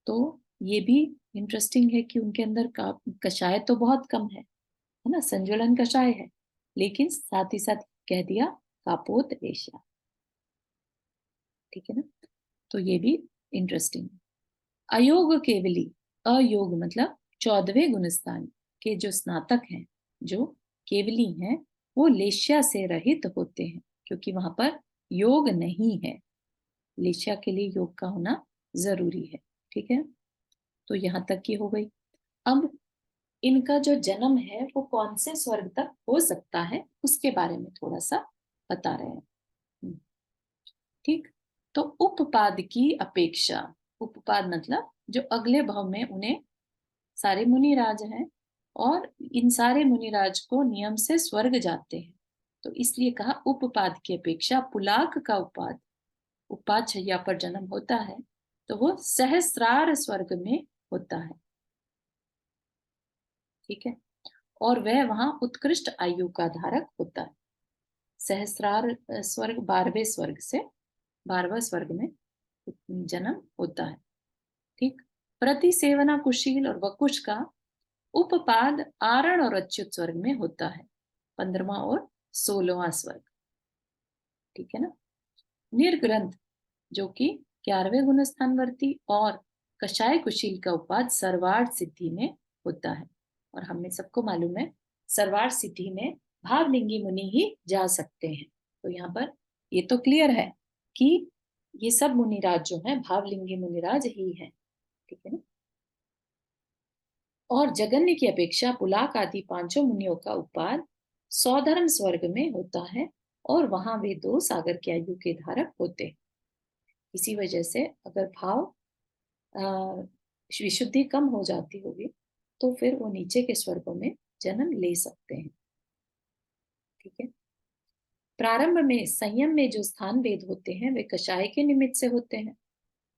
Speaker 1: तो ये भी इंटरेस्टिंग है कि उनके अंदर कषाय तो बहुत कम है ना, संज्वलन कषाय है, लेकिन साथ ही साथ कह दिया कापोत लेशिया। ठीक है ना। तो ये भी इंटरेस्टिंग। अयोग केवली, अयोग मतलब 14वें गुणस्थान के जो स्नातक हैं, जो केवली हैं, वो लेश्या से रहित होते हैं, क्योंकि वहां पर योग नहीं है। लेश्या के लिए योग का होना जरूरी है। ठीक है, तो यहां तक की हो गई। अब इनका जो जन्म है वो कौन से स्वर्ग तक हो सकता है, उसके बारे में थोड़ा सा बता रहे हैं। ठीक, तो उपपाद की अपेक्षा, उपपाद मतलब जो अगले भाव में उन्हें सारे मुनिराज हैं, और इन सारे मुनिराज को नियम से स्वर्ग जाते हैं, तो इसलिए कहा उपपाद की अपेक्षा पुलाक का उपाद, उपाद शैया पर जन्म होता है तो वो सहस्रार स्वर्ग में होता है। ठीक है, और वह वहां उत्कृष्ट आयु का धारक होता है। सहस्रार स्वर्ग 12वें स्वर्ग से 12वां स्वर्ग में जन्म होता है। ठीक, प्रति सेवना कुशील और वकुश का उपपाद आरण और अच्युत स्वर्ग में होता है, 15वां और 16वां स्वर्ग। ठीक है ना। निर्ग्रंथ जो कि 11वें गुणस्थानवर्ती और कषाय कुशील का उपाद सर्वार्थ सिद्धि में होता है, और हमें सबको मालूम है सर्वार्थ सिद्धि में भावलिंगी मुनि ही जा सकते हैं। तो यहाँ पर ये तो क्लियर है कि ये सब मुनिराज जो हैं भावलिंगी मुनिराज ही हैं। ठीक है ना। और जगन्य की अपेक्षा पुलाक आदि पांचों मुनियों का उपाद सौधर्म स्वर्ग में होता है, और वहां वे 2 सागर की आयु के धारक होते हैं। इसी वजह से अगर भाव विशुद्धि कम हो जाती होगी तो फिर वो नीचे के स्वर्गों में जन्म ले सकते हैं। ठीक है, प्रारंभ में संयम में जो स्थान भेद होते हैं वे कषाय के निमित्त से होते हैं,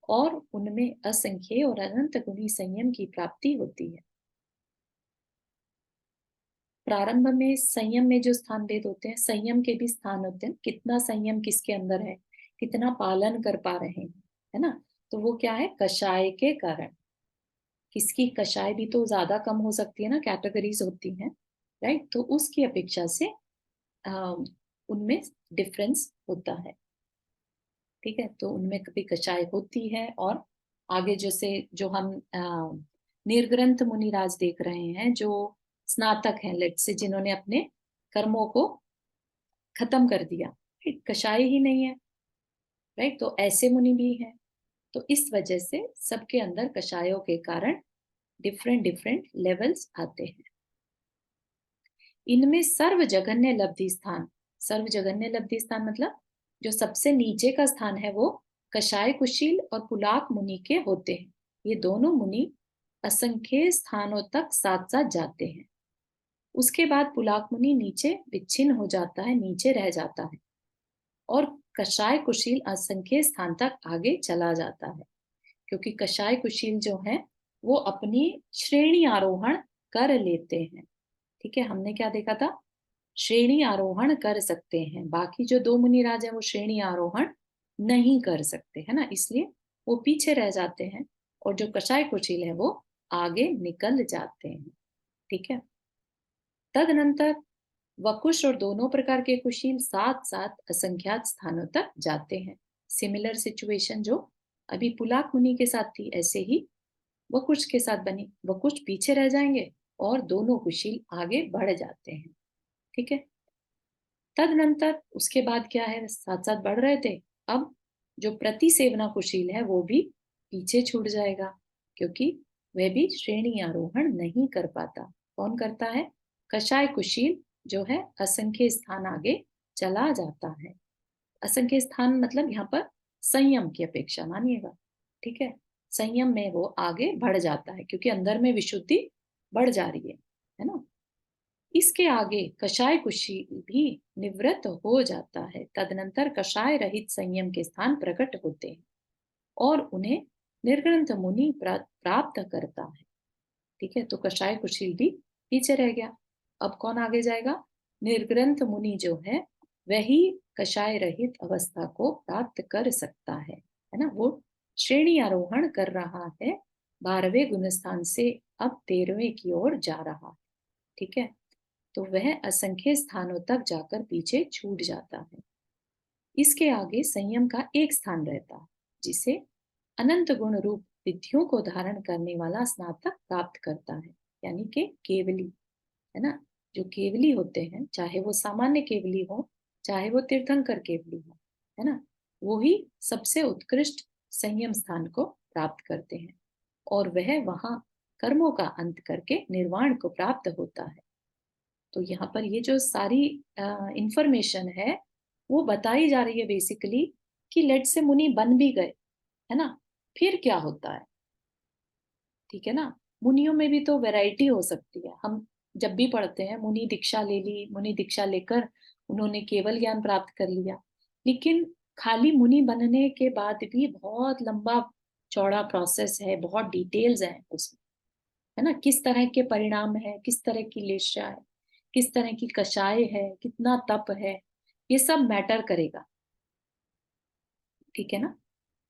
Speaker 1: और उनमें असंख्य और अनंत गुणी संयम की प्राप्ति होती है। प्रारंभ में संयम में जो स्थान भेद होते हैं, संयम के भी स्थान होते हैं, कितना संयम किसके अंदर है, कितना पालन कर पा रहे हैं, है ना। तो वो क्या है, कषाय के कारण। किसकी कषाय भी तो ज्यादा कम हो सकती है ना, कैटेगरीज होती हैं, राइट। तो उसकी अपेक्षा से उनमें डिफरेंस होता है। ठीक है, तो उनमें कभी कषाय होती है, और आगे जैसे जो हम निर्ग्रंथ मुनिराज देख रहे हैं, जो स्नातक हैं, लेट्स से जिन्होंने अपने कर्मों को खत्म कर दिया, कषाय ही नहीं है, राइट। तो ऐसे मुनि भी हैं। तो इस वजह से सबके अंदर कषायों के कारण डिफरेंट डिफरेंट लेवल्स आते हैं। इनमें सर्व जघन्य लब्धि स्थान, सर्व जघन्य लब्धि स्थान मतलब जो सबसे नीचे का स्थान है वो कषाय कुशील और पुलाक मुनि के होते हैं। ये दोनों मुनि असंख्य स्थानों तक साथ साथ जाते हैं। उसके बाद पुलाक मुनि नीचे विच्छिन्न हो जाता है, नीचे रह जाता है, और कषाय कुशील असंख्य स्थान तक आगे चला जाता है, क्योंकि कषाय कुशील जो है वो अपनी श्रेणी आरोहण कर लेते हैं। ठीक है, हमने क्या देखा था, श्रेणी आरोहण कर सकते हैं, बाकी जो 2 मुनिराज हैं वो श्रेणी आरोहण नहीं कर सकते, है ना, इसलिए वो पीछे रह जाते हैं, और जो कषाय कुशील है वो आगे निकल जाते हैं। ठीक है, तदनंतर वकुश और दोनों प्रकार के कुशील साथ साथ असंख्यात स्थानों तक जाते हैं। सिमिलर सिचुएशन जो अभी पुलाक मुनि के साथ थी, ऐसे ही वकुश के साथ बनी। वकुश पीछे रह जाएंगे और दोनों कुशील आगे बढ़ जाते हैं। ठीक है, तदनंतर उसके बाद क्या है, साथ साथ बढ़ रहे थे, अब जो प्रति सेवना कुशील है वो भी पीछे छूट जाएगा, क्योंकि वह भी श्रेणी आरोहण नहीं कर पाता। कौन करता है, कषाय कुशील जो है असंख्य स्थान आगे चला जाता है। असंख्य स्थान मतलब यहाँ पर संयम की अपेक्षा मानिएगा। ठीक है, संयम में वो आगे बढ़ जाता है, क्योंकि अंदर में विशुद्धि बढ़ जा रही है ना। इसके आगे कषाय कुशील भी निवृत्त हो जाता है। तदनंतर कषाय रहित संयम के स्थान प्रकट होते हैं, और उन्हें निर्ग्रंथ मुनि प्राप्त करता है। ठीक है, तो कषाय कुशील भी पीछे रह गया। अब कौन आगे जाएगा, निर्ग्रंथ मुनि जो है वही कषाय रहित अवस्था को प्राप्त कर सकता है ना। वो श्रेणी आरोहण कर रहा है, 12वें गुणस्थान से अब 13वें की ओर जा रहा है। ठीक है, तो वह असंख्य स्थानों तक जाकर पीछे छूट जाता है। इसके आगे संयम का एक स्थान रहता है, जिसे अनंत गुण रूप विधियों को धारण करने वाला स्नातक प्राप्त करता है, यानी कि केवली, है ना। जो केवली होते हैं, चाहे वो सामान्य केवली हो, चाहे वो तीर्थंकर केवली हो, है ना, वो ही सबसे उत्कृष्ट संयम स्थान को प्राप्त करते हैं, और वह वहां कर्मों का अंत करके निर्वाण को प्राप्त होता है। तो यहाँ पर ये जो सारी इंफॉर्मेशन है वो बताई जा रही है बेसिकली कि लेट से मुनि बन भी गए, है ना, फिर क्या होता है, ठीक है ना। मुनियों में भी तो वैरायटी हो सकती है। हम जब भी पढ़ते हैं मुनि दीक्षा ले ली, मुनि दीक्षा लेकर उन्होंने केवल ज्ञान प्राप्त कर लिया, लेकिन खाली मुनि बनने के बाद भी बहुत लंबा चौड़ा प्रोसेस है, बहुत डिटेल्स हैं उसमें, है ना। किस तरह के परिणाम है, किस तरह की लेशा है, किस तरह की कषाय है, कितना तप है, ये सब मैटर करेगा, ठीक है ना।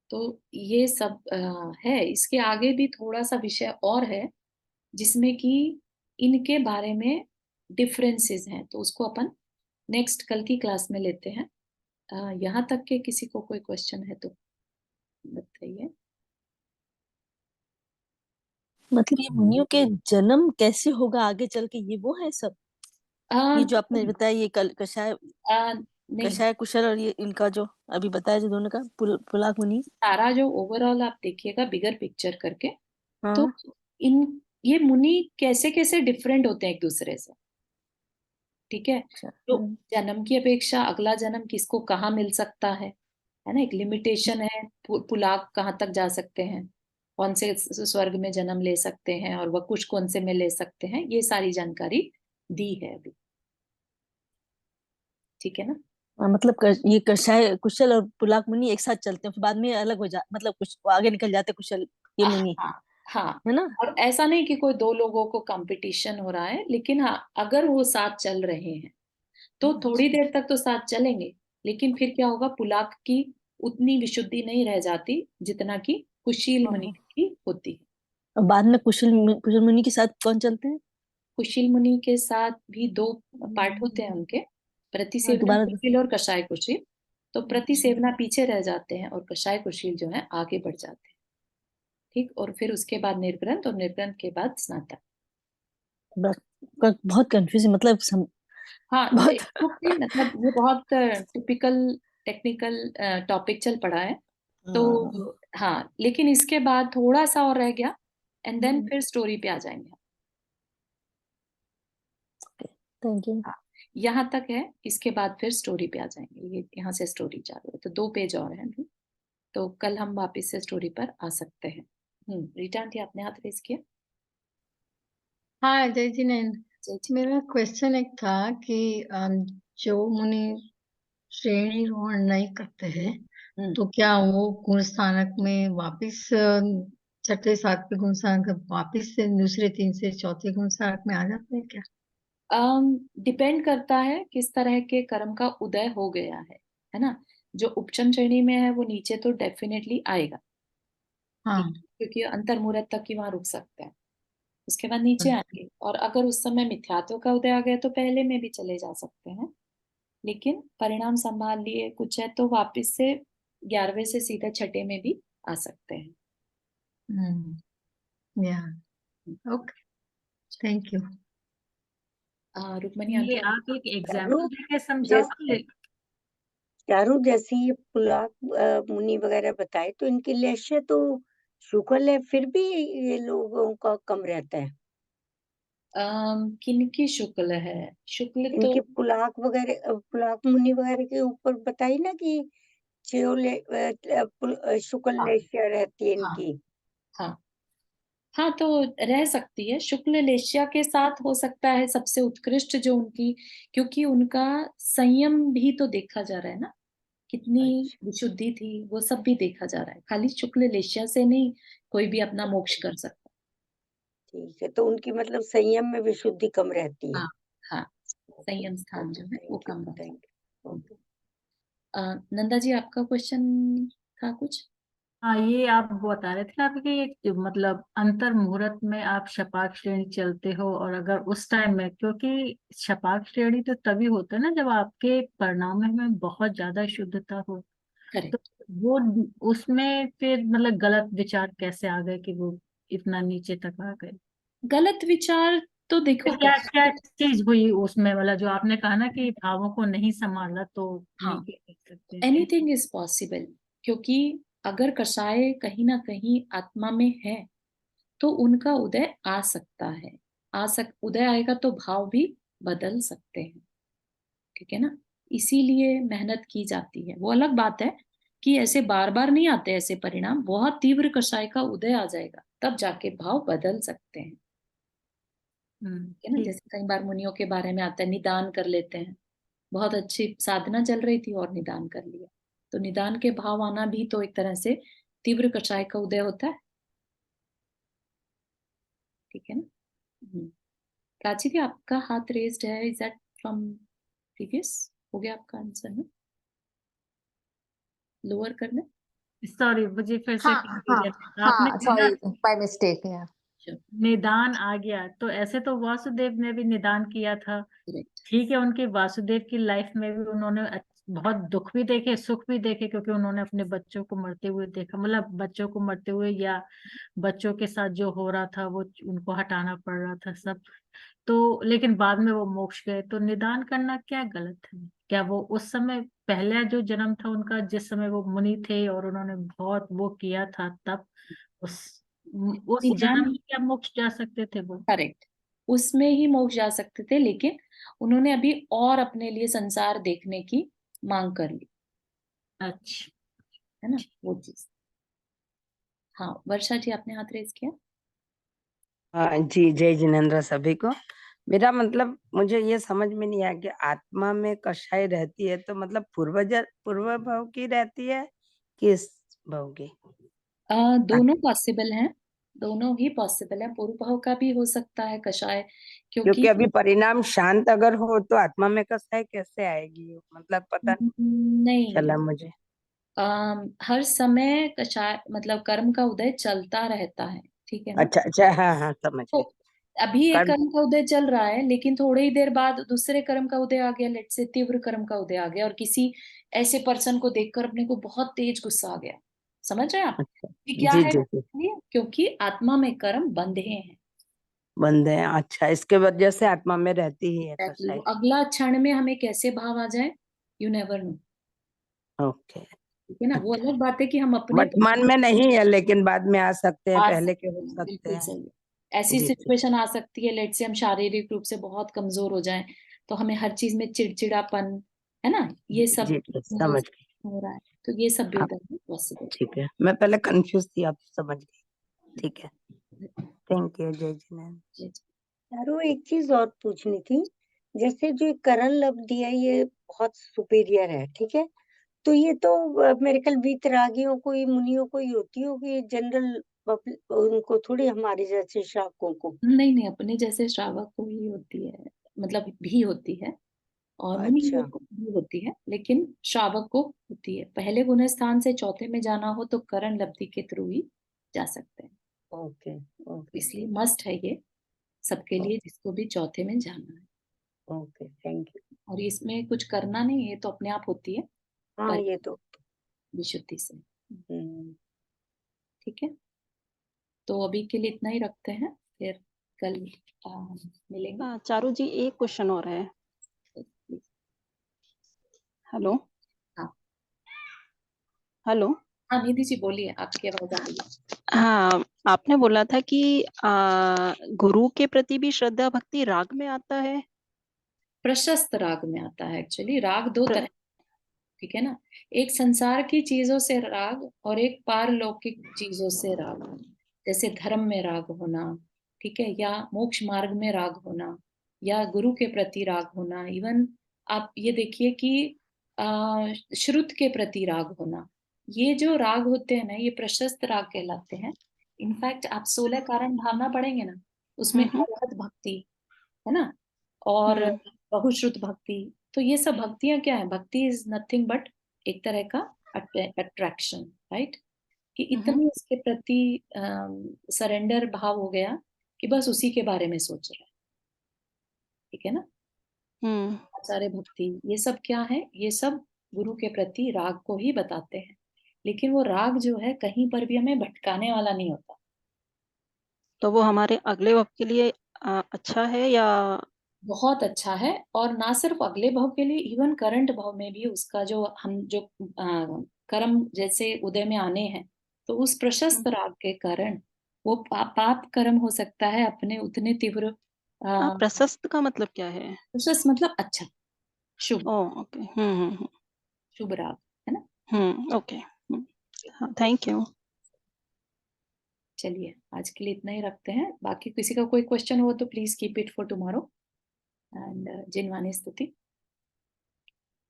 Speaker 1: तो ये सब है। इसके आगे भी थोड़ा सा विषय और है जिसमें कि इनके बारे में डिफरेंसेस हैं, तो उसको अपन नेक्स्ट कल की क्लास में लेते हैं। यहाँ तक के किसी को कोई क्वेश्चन है तो बताइए।
Speaker 7: मतलब ये मुनियों के जन्म कैसे होगा आगे चल के, ये वो है सब, ये जो आपने बताया, ये कषाय
Speaker 1: नहीं,
Speaker 7: कषाय कुशल और ये इनका जो अभी बताया जो दोनों का पुलाक मुनि।
Speaker 1: सारा जो ओवरऑल आप देखिएगा बिगर पिक्चर करके, तो
Speaker 7: हाँ
Speaker 1: इन ये मुनि कैसे कैसे डिफरेंट होते हैं एक दूसरे से, ठीक है।
Speaker 7: अच्छा।
Speaker 1: तो जन्म की अपेक्षा अगला जन्म किसको कहाँ मिल सकता है ना, एक लिमिटेशन है। पुलाक कहाँ तक जा सकते हैं, कौन से स्वर्ग में जन्म ले सकते हैं, और वह कुछ कौन से में ले सकते हैं, ये सारी जानकारी दी है अभी, ठीक है ना।
Speaker 7: मतलब ये कषाय कुशल और पुलाक मुनि एक साथ चलते हैं, फिर बाद में अलग हो जा, मतलब कुछ आगे निकल जाते हैं कुशल ये मुनि,
Speaker 1: हाँ हाँ।
Speaker 7: है ना।
Speaker 1: और ऐसा नहीं कि कोई दो लोगों को कंपटीशन हो रहा है, लेकिन हाँ अगर वो साथ चल रहे हैं तो थोड़ी देर तक तो साथ चलेंगे, लेकिन फिर क्या होगा, पुलाक की उतनी विशुद्धि नहीं रह जाती जितना कि कुशील मुनि की होती है।
Speaker 7: और बाद में कुशल मुनि के साथ कौन चलते हैं।
Speaker 1: कुशील मुनि के साथ भी दो पार्ट होते हैं उनके, प्रतिसेवना
Speaker 7: दोबारा
Speaker 1: कुशील और कषाय कुशील। तो प्रतिसेवना पीछे रह जाते हैं और कषाय कुशील जो है आगे बढ़ जाते हैं, ठीक। और फिर उसके बाद निर्ग्रंथ, और निर्ग्रंथ के बाद स्नातक।
Speaker 7: बहुत कंफ्यूजिंग, मतलब
Speaker 1: हाँ,
Speaker 7: बहुत
Speaker 1: क्योंकि मतलब ये बहुत टिपिकल टेक्निकल टॉपिक चल पड़ा है, तो हाँ, लेकिन इसके बाद थोड़ा सा और रह गया, एंड देन फिर स्टोरी पे आ जाएंगे।
Speaker 7: Thank you.
Speaker 1: हाँ, यहाँ तक है, इसके बाद फिर स्टोरी पे आ जाएंगे। ये यहाँ से स्टोरी चालू है, तो 2 पेज और हैं अभी, तो कल हम वापस से स्टोरी पर आ सकते हैं। रीटा आंटी आपने हाथ रेज किया।
Speaker 8: हाँ जय जी नैन,
Speaker 1: जय जी।
Speaker 8: मेरा क्वेश्चन एक था कि जो मुनि श्रेणी रोहण नहीं करते हैं तो क्या वो गुण स्थानक में वापिस छठे सातवें गुण स्थानक वापिस से दूसरे 3 से चौथे गुण स्थानक में आ जाते हैं क्या?
Speaker 1: डिपेंड करता है किस तरह के कर्म का उदय हो गया है ना। जो उपचम श्रेणी में है वो नीचे तो डेफिनेटली आएगा,
Speaker 8: हाँ
Speaker 1: क्योंकि अंतर मुहूर्त तक ही वहां रुक सकता है, उसके बाद नीचे आएंगे। और अगर उस समय मिथ्यात्व का उदय आ गया तो पहले में भी चले जा सकते हैं, लेकिन परिणाम संभाल लिए कुछ है तो वापस से 11वें से सीधा छठे में भी आ सकते हैं।
Speaker 8: या ओके, थैंक यू।
Speaker 1: रुक्मणी
Speaker 2: ये
Speaker 1: आंटी
Speaker 2: आप एक एग्जाम्पल देके समझाओ
Speaker 3: जैसे चारू जैसे ये पुलाक मुनि वगैरह बताए, तो इनकी लेश्य तो शुक्ल है, फिर भी ये लोगों का कम रहता है।
Speaker 1: किनकी शुक्ल है? शुक्ल तो
Speaker 3: इनके पुलाक वगैरह, पुलाक मुनि वगैरह के ऊपर बताई ना कि शुक्ल
Speaker 1: हाँ
Speaker 3: लेश्य रहती है
Speaker 1: हाँ
Speaker 3: इनकी।
Speaker 1: हाँ हाँ, तो रह सकती है। शुक्ल लेश्या के साथ हो सकता है सबसे उत्कृष्ट जो उनकी, क्योंकि उनका संयम भी तो देखा जा रहा है ना, कितनी
Speaker 3: अच्छा
Speaker 1: विशुद्धि थी, वो सब भी देखा जा रहा है। खाली शुक्ल लेश्या से नहीं कोई भी अपना मोक्ष कर सकता।
Speaker 3: ठीक है, तो उनकी मतलब संयम में विशुद्धि कम रहती है।
Speaker 1: हाँ हाँ,
Speaker 3: ओके
Speaker 1: संयम स्थान जो है वो
Speaker 3: थैंक यू
Speaker 1: कम रहता
Speaker 3: थैंक यू।
Speaker 1: है। नंदा जी आपका क्वेश्चन था कुछ?
Speaker 2: हाँ, ये आप बता रहे थे ना अभी कि ये मतलब अंतर मुहूर्त में आप शपाक श्रेणी चलते हो, और अगर उस टाइम में, क्योंकि शपाक श्रेणी तो तभी होता है ना जब आपके परिणाम में बहुत ज्यादा शुद्धता हो, तो
Speaker 1: करेक्ट।
Speaker 2: वो उसमें फिर मतलब गलत विचार कैसे आ गए कि वो इतना नीचे तक आ गए?
Speaker 1: गलत विचार तो देखो
Speaker 2: क्या क्या चीज हुई उसमें, मतलब जो आपने कहा ना कि भावों को नहीं संभाला, तो
Speaker 1: हाँ,
Speaker 2: ये क्या कह सकते हैं?
Speaker 1: एनीथिंग इज पॉसिबल, क्योंकि अगर कषाय कहीं ना कहीं आत्मा में है तो उनका उदय आ सकता है। उदय आएगा तो भाव भी बदल सकते हैं, ठीक है ना। इसीलिए मेहनत की जाती है। वो अलग बात है कि ऐसे बार बार नहीं आते ऐसे परिणाम, बहुत तीव्र कषाय का उदय आ जाएगा तब जाके भाव बदल सकते हैं, ठीक है ना।
Speaker 2: ठीक।
Speaker 1: जैसे कई बार मुनियों के बारे में आता है, निदान कर लेते हैं, बहुत अच्छी साधना चल रही थी और निदान कर लिया, तो निदान के भाव आना भी तो एक तरह से तीव्र कषाय का उदय होता है, ठीक है ना। प्राची जी, आपका हाथ रेज्ड है, इज दैट फ्रॉम प्रीवियस? हो गया आपका आंसर ना? लोअर करना।
Speaker 2: सॉरी, मुझे फिर से
Speaker 6: हाँ हाँ
Speaker 2: कंफ्यूजन। आपने
Speaker 6: हाँ,
Speaker 2: कहा
Speaker 6: सॉरी, बाय मिस्टेक है।
Speaker 2: निदान आ गया, तो ऐसे तो वासुदेव ने भी निदान किया था।
Speaker 1: करेक्ट।
Speaker 2: ठीक है, उनकी वासुदेव की लाइफ में भी उन्होंने बहुत दुख भी देखे, सुख भी देखे, क्योंकि उन्होंने अपने बच्चों को मरते हुए देखा, मतलब बच्चों को मरते हुए या बच्चों के साथ जो हो रहा था वो उनको हटाना पड़ रहा था सब। तो लेकिन बाद में वो मोक्ष गए, तो निदान करना क्या गलत है? क्या वो उस समय पहला जो जन्म था उनका, जिस समय वो मुनि थे और उन्होंने बहुत वो किया था, तब उस उस
Speaker 1: निदान,
Speaker 2: जन्म में क्या मोक्ष जा सकते थे वो?
Speaker 1: करेक्ट, उसमें ही मोक्ष जा सकते थे, लेकिन उन्होंने अभी और अपने लिए संसार देखने की मांग कर ली,
Speaker 2: अच्छा।
Speaker 1: है ना, वो चीज। हाँ, वर्षा जी आपने हाथ रेज किया।
Speaker 9: हाँ जी, जय जिनेन्द्र सभी को। मेरा मतलब मुझे ये समझ में नहीं आया कि आत्मा में कषाय रहती है तो मतलब पूर्व भाव की रहती है कि इस भाव की?
Speaker 1: दोनों पॉसिबल हैं, दोनों ही पॉसिबल है। पूर्व भाव का भी हो सकता है कषाय,
Speaker 9: क्योंकि
Speaker 1: क्योंकि
Speaker 9: अभी परिणाम शांत अगर हो तो आत्मा में कषाय कैसे आएगी, मतलब पता
Speaker 1: नहीं,
Speaker 9: चला मुझे।
Speaker 1: हर समय कषाय मतलब कर्म का उदय चलता रहता है, ठीक है ना।
Speaker 9: अच्छा अच्छा, हाँ हाँ, समझ
Speaker 1: तो
Speaker 9: गई।
Speaker 1: अभी एक
Speaker 9: कर्म।
Speaker 1: कर्म का उदय चल रहा है, लेकिन थोड़ी ही देर बाद दूसरे कर्म का उदय आ गया, लेट से तीव्र कर्म का उदय आ गया, और किसी ऐसे पर्सन को देखकर अपने को बहुत तेज गुस्सा आ गया, समझ रहे हैं आप?
Speaker 9: अच्छा,
Speaker 1: कि क्या
Speaker 9: जी
Speaker 1: है,
Speaker 9: जी जी,
Speaker 1: क्योंकि आत्मा में कर्म बंधे हैं।
Speaker 9: बंदे हैं। अच्छा, इसके वजह से आत्मा में रहती ही है
Speaker 1: Exactly, वो
Speaker 9: कषाय।
Speaker 1: अगला क्षण में हमें कैसे भाव आ जाए, यू नेवर नो,
Speaker 9: ओके।
Speaker 1: ठीक है ना। वो अलग बात है कि हम अपने
Speaker 9: वर्तमान में नहीं है लेकिन बाद में आ सकते हैं,
Speaker 1: आ
Speaker 9: पहले के
Speaker 1: सकते
Speaker 9: हो
Speaker 1: हैं,
Speaker 9: सकते
Speaker 1: बिल्कुल
Speaker 9: हैं।
Speaker 1: सही है। ऐसी
Speaker 9: जी जी
Speaker 1: सिचुएशन आ सकती है, लेट से हम शारीरिक रूप से बहुत कमजोर हो जाएं, तो हमें हर चीज में चिड़चिड़ापन, है ना, ये सब
Speaker 9: जी,
Speaker 1: जो
Speaker 9: समझ गई।
Speaker 1: हो रहा है, तो ये सब भी
Speaker 9: आप
Speaker 1: उधर में पॉसिबल
Speaker 9: ठीक है, मैं पहले कंफ्यूज थी, आप समझ गई। ठीक है, थैंक यू, जय जिनेन्द्र।
Speaker 1: है।
Speaker 3: चारों एक चीज और पूछनी थी। जैसे जो करण लब्धि है ये बहुत सुपीरियर है, ठीक है। तो ये तो मेरे ख्याल वीतरागियों को ही, मुनियों को ही होती होगी, जनरल उनको थोड़ी, हमारे जैसे शावकों को।
Speaker 1: नहीं नहीं, अपने जैसे श्रावक को ही होती है, मतलब भी होती है, और मुनियों
Speaker 3: अच्छा।
Speaker 1: को भी होती है, लेकिन श्रावक को होती है। पहले गुण स्थान से चौथे में जाना हो तो करण लब्धि के थ्रू ही जा सकते हैं,
Speaker 3: ओके।
Speaker 1: तो
Speaker 3: ओके।
Speaker 1: इसलिए मस्ट है ये सबके लिए, जिसको भी चौथे में जाना है।
Speaker 3: Okay, thank you.
Speaker 1: और इसमें कुछ करना नहीं है, ये तो अपने आप होती है,
Speaker 3: हाँ,
Speaker 1: पर
Speaker 3: ये तो।
Speaker 1: विशुद्धि से,
Speaker 3: हम्म।
Speaker 1: ठीक है। तो अभी के लिए इतना ही रखते हैं, फिर कल मिलेंगे।
Speaker 10: हाँ चारू जी, एक क्वेश्चन और है। हेलो।
Speaker 1: हाँ
Speaker 10: हेलो।
Speaker 1: हाँ, निधि जी बोलिए, आपकी आवाज आ रही है।
Speaker 10: हाँ, आपने बोला था कि गुरु के प्रति भी श्रद्धा भक्ति राग में आता है।
Speaker 1: प्रशस्त राग में आता है, एक्चुअली राग दो
Speaker 10: प्र,
Speaker 1: तरह, ठीक है ना। एक संसार की चीजों से राग, और एक पारलौकिक चीजों से राग, जैसे धर्म में राग होना, ठीक है, या मोक्ष मार्ग में राग होना, या गुरु के प्रति राग होना। इवन आप ये देखिए कि श्रुत के प्रति राग होना, ये जो राग होते हैं ना, ये प्रशस्त राग कहलाते हैं। इनफैक्ट आप 16 कारण भावना पढ़ेंगे ना, उसमें
Speaker 10: हम्म
Speaker 1: अरहत भक्ति, है ना, और
Speaker 10: हम्म
Speaker 1: बहुश्रुत भक्ति। तो ये सब भक्तियां क्या है, भक्ति इज नथिंग बट एक तरह का अट्रैक्शन, राइट, कि
Speaker 10: हम्म
Speaker 1: इतनी उसके प्रति सरेंडर भाव हो गया कि बस उसी के बारे में सोच रहा है, ठीक है ना।
Speaker 10: हम्म
Speaker 1: आचार्य भक्ति, ये सब क्या है, ये सब गुरु के प्रति राग को ही बताते हैं, लेकिन वो राग जो है कहीं पर भी हमें भटकाने वाला नहीं होता।
Speaker 10: तो वो हमारे अगले वक्त के लिए अच्छा है या?
Speaker 1: बहुत अच्छा है, और ना सिर्फ अगले भाव के लिए, इवन करंट भाव में भी उसका जो हम जो कर्म जैसे उदय में आने हैं, तो उस प्रशस्त राग के कारण वो पाप कर्म हो सकता है अपने उतने तीव्र।
Speaker 10: प्रशस्त का मतलब क्या है?
Speaker 1: प्रशस्त मतलब अच्छा, शुभ।
Speaker 10: ओके।
Speaker 1: शुभ राग है ना।
Speaker 10: ओके। हाँ, थैंक यू।
Speaker 1: चलिए आज के लिए इतना ही रखते हैं, बाकी किसी का कोई क्वेश्चन हो तो please keep it for tomorrow. And Jinvani स्तुति।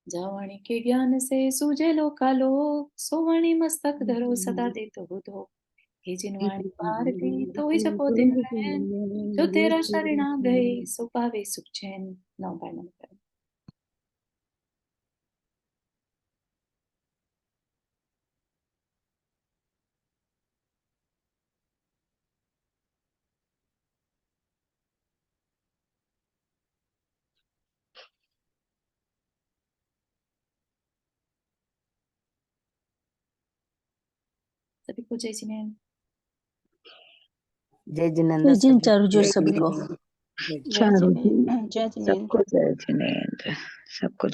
Speaker 1: जावाणी के ज्ञान से सूझे लोका लोक, सोवणी मस्तक धरो सदा देतो बुधो। हे जिनवाणी भारती तो ही जपो दिन रैन, जो तेरा शरणा गए सो पावे सुख चैन। नौ बाय नंबर। सभी को जय जिनेन्द्र।
Speaker 9: जय जिनेन्द्र
Speaker 7: जय जिन
Speaker 9: सभी
Speaker 7: चारू जोर
Speaker 5: जय
Speaker 7: सभी को।
Speaker 5: जिनेन्द्र।
Speaker 10: जय जिनेन्द्र। जय जिनेन्द्र।
Speaker 5: सबको जय जिनेन्द्र। सबको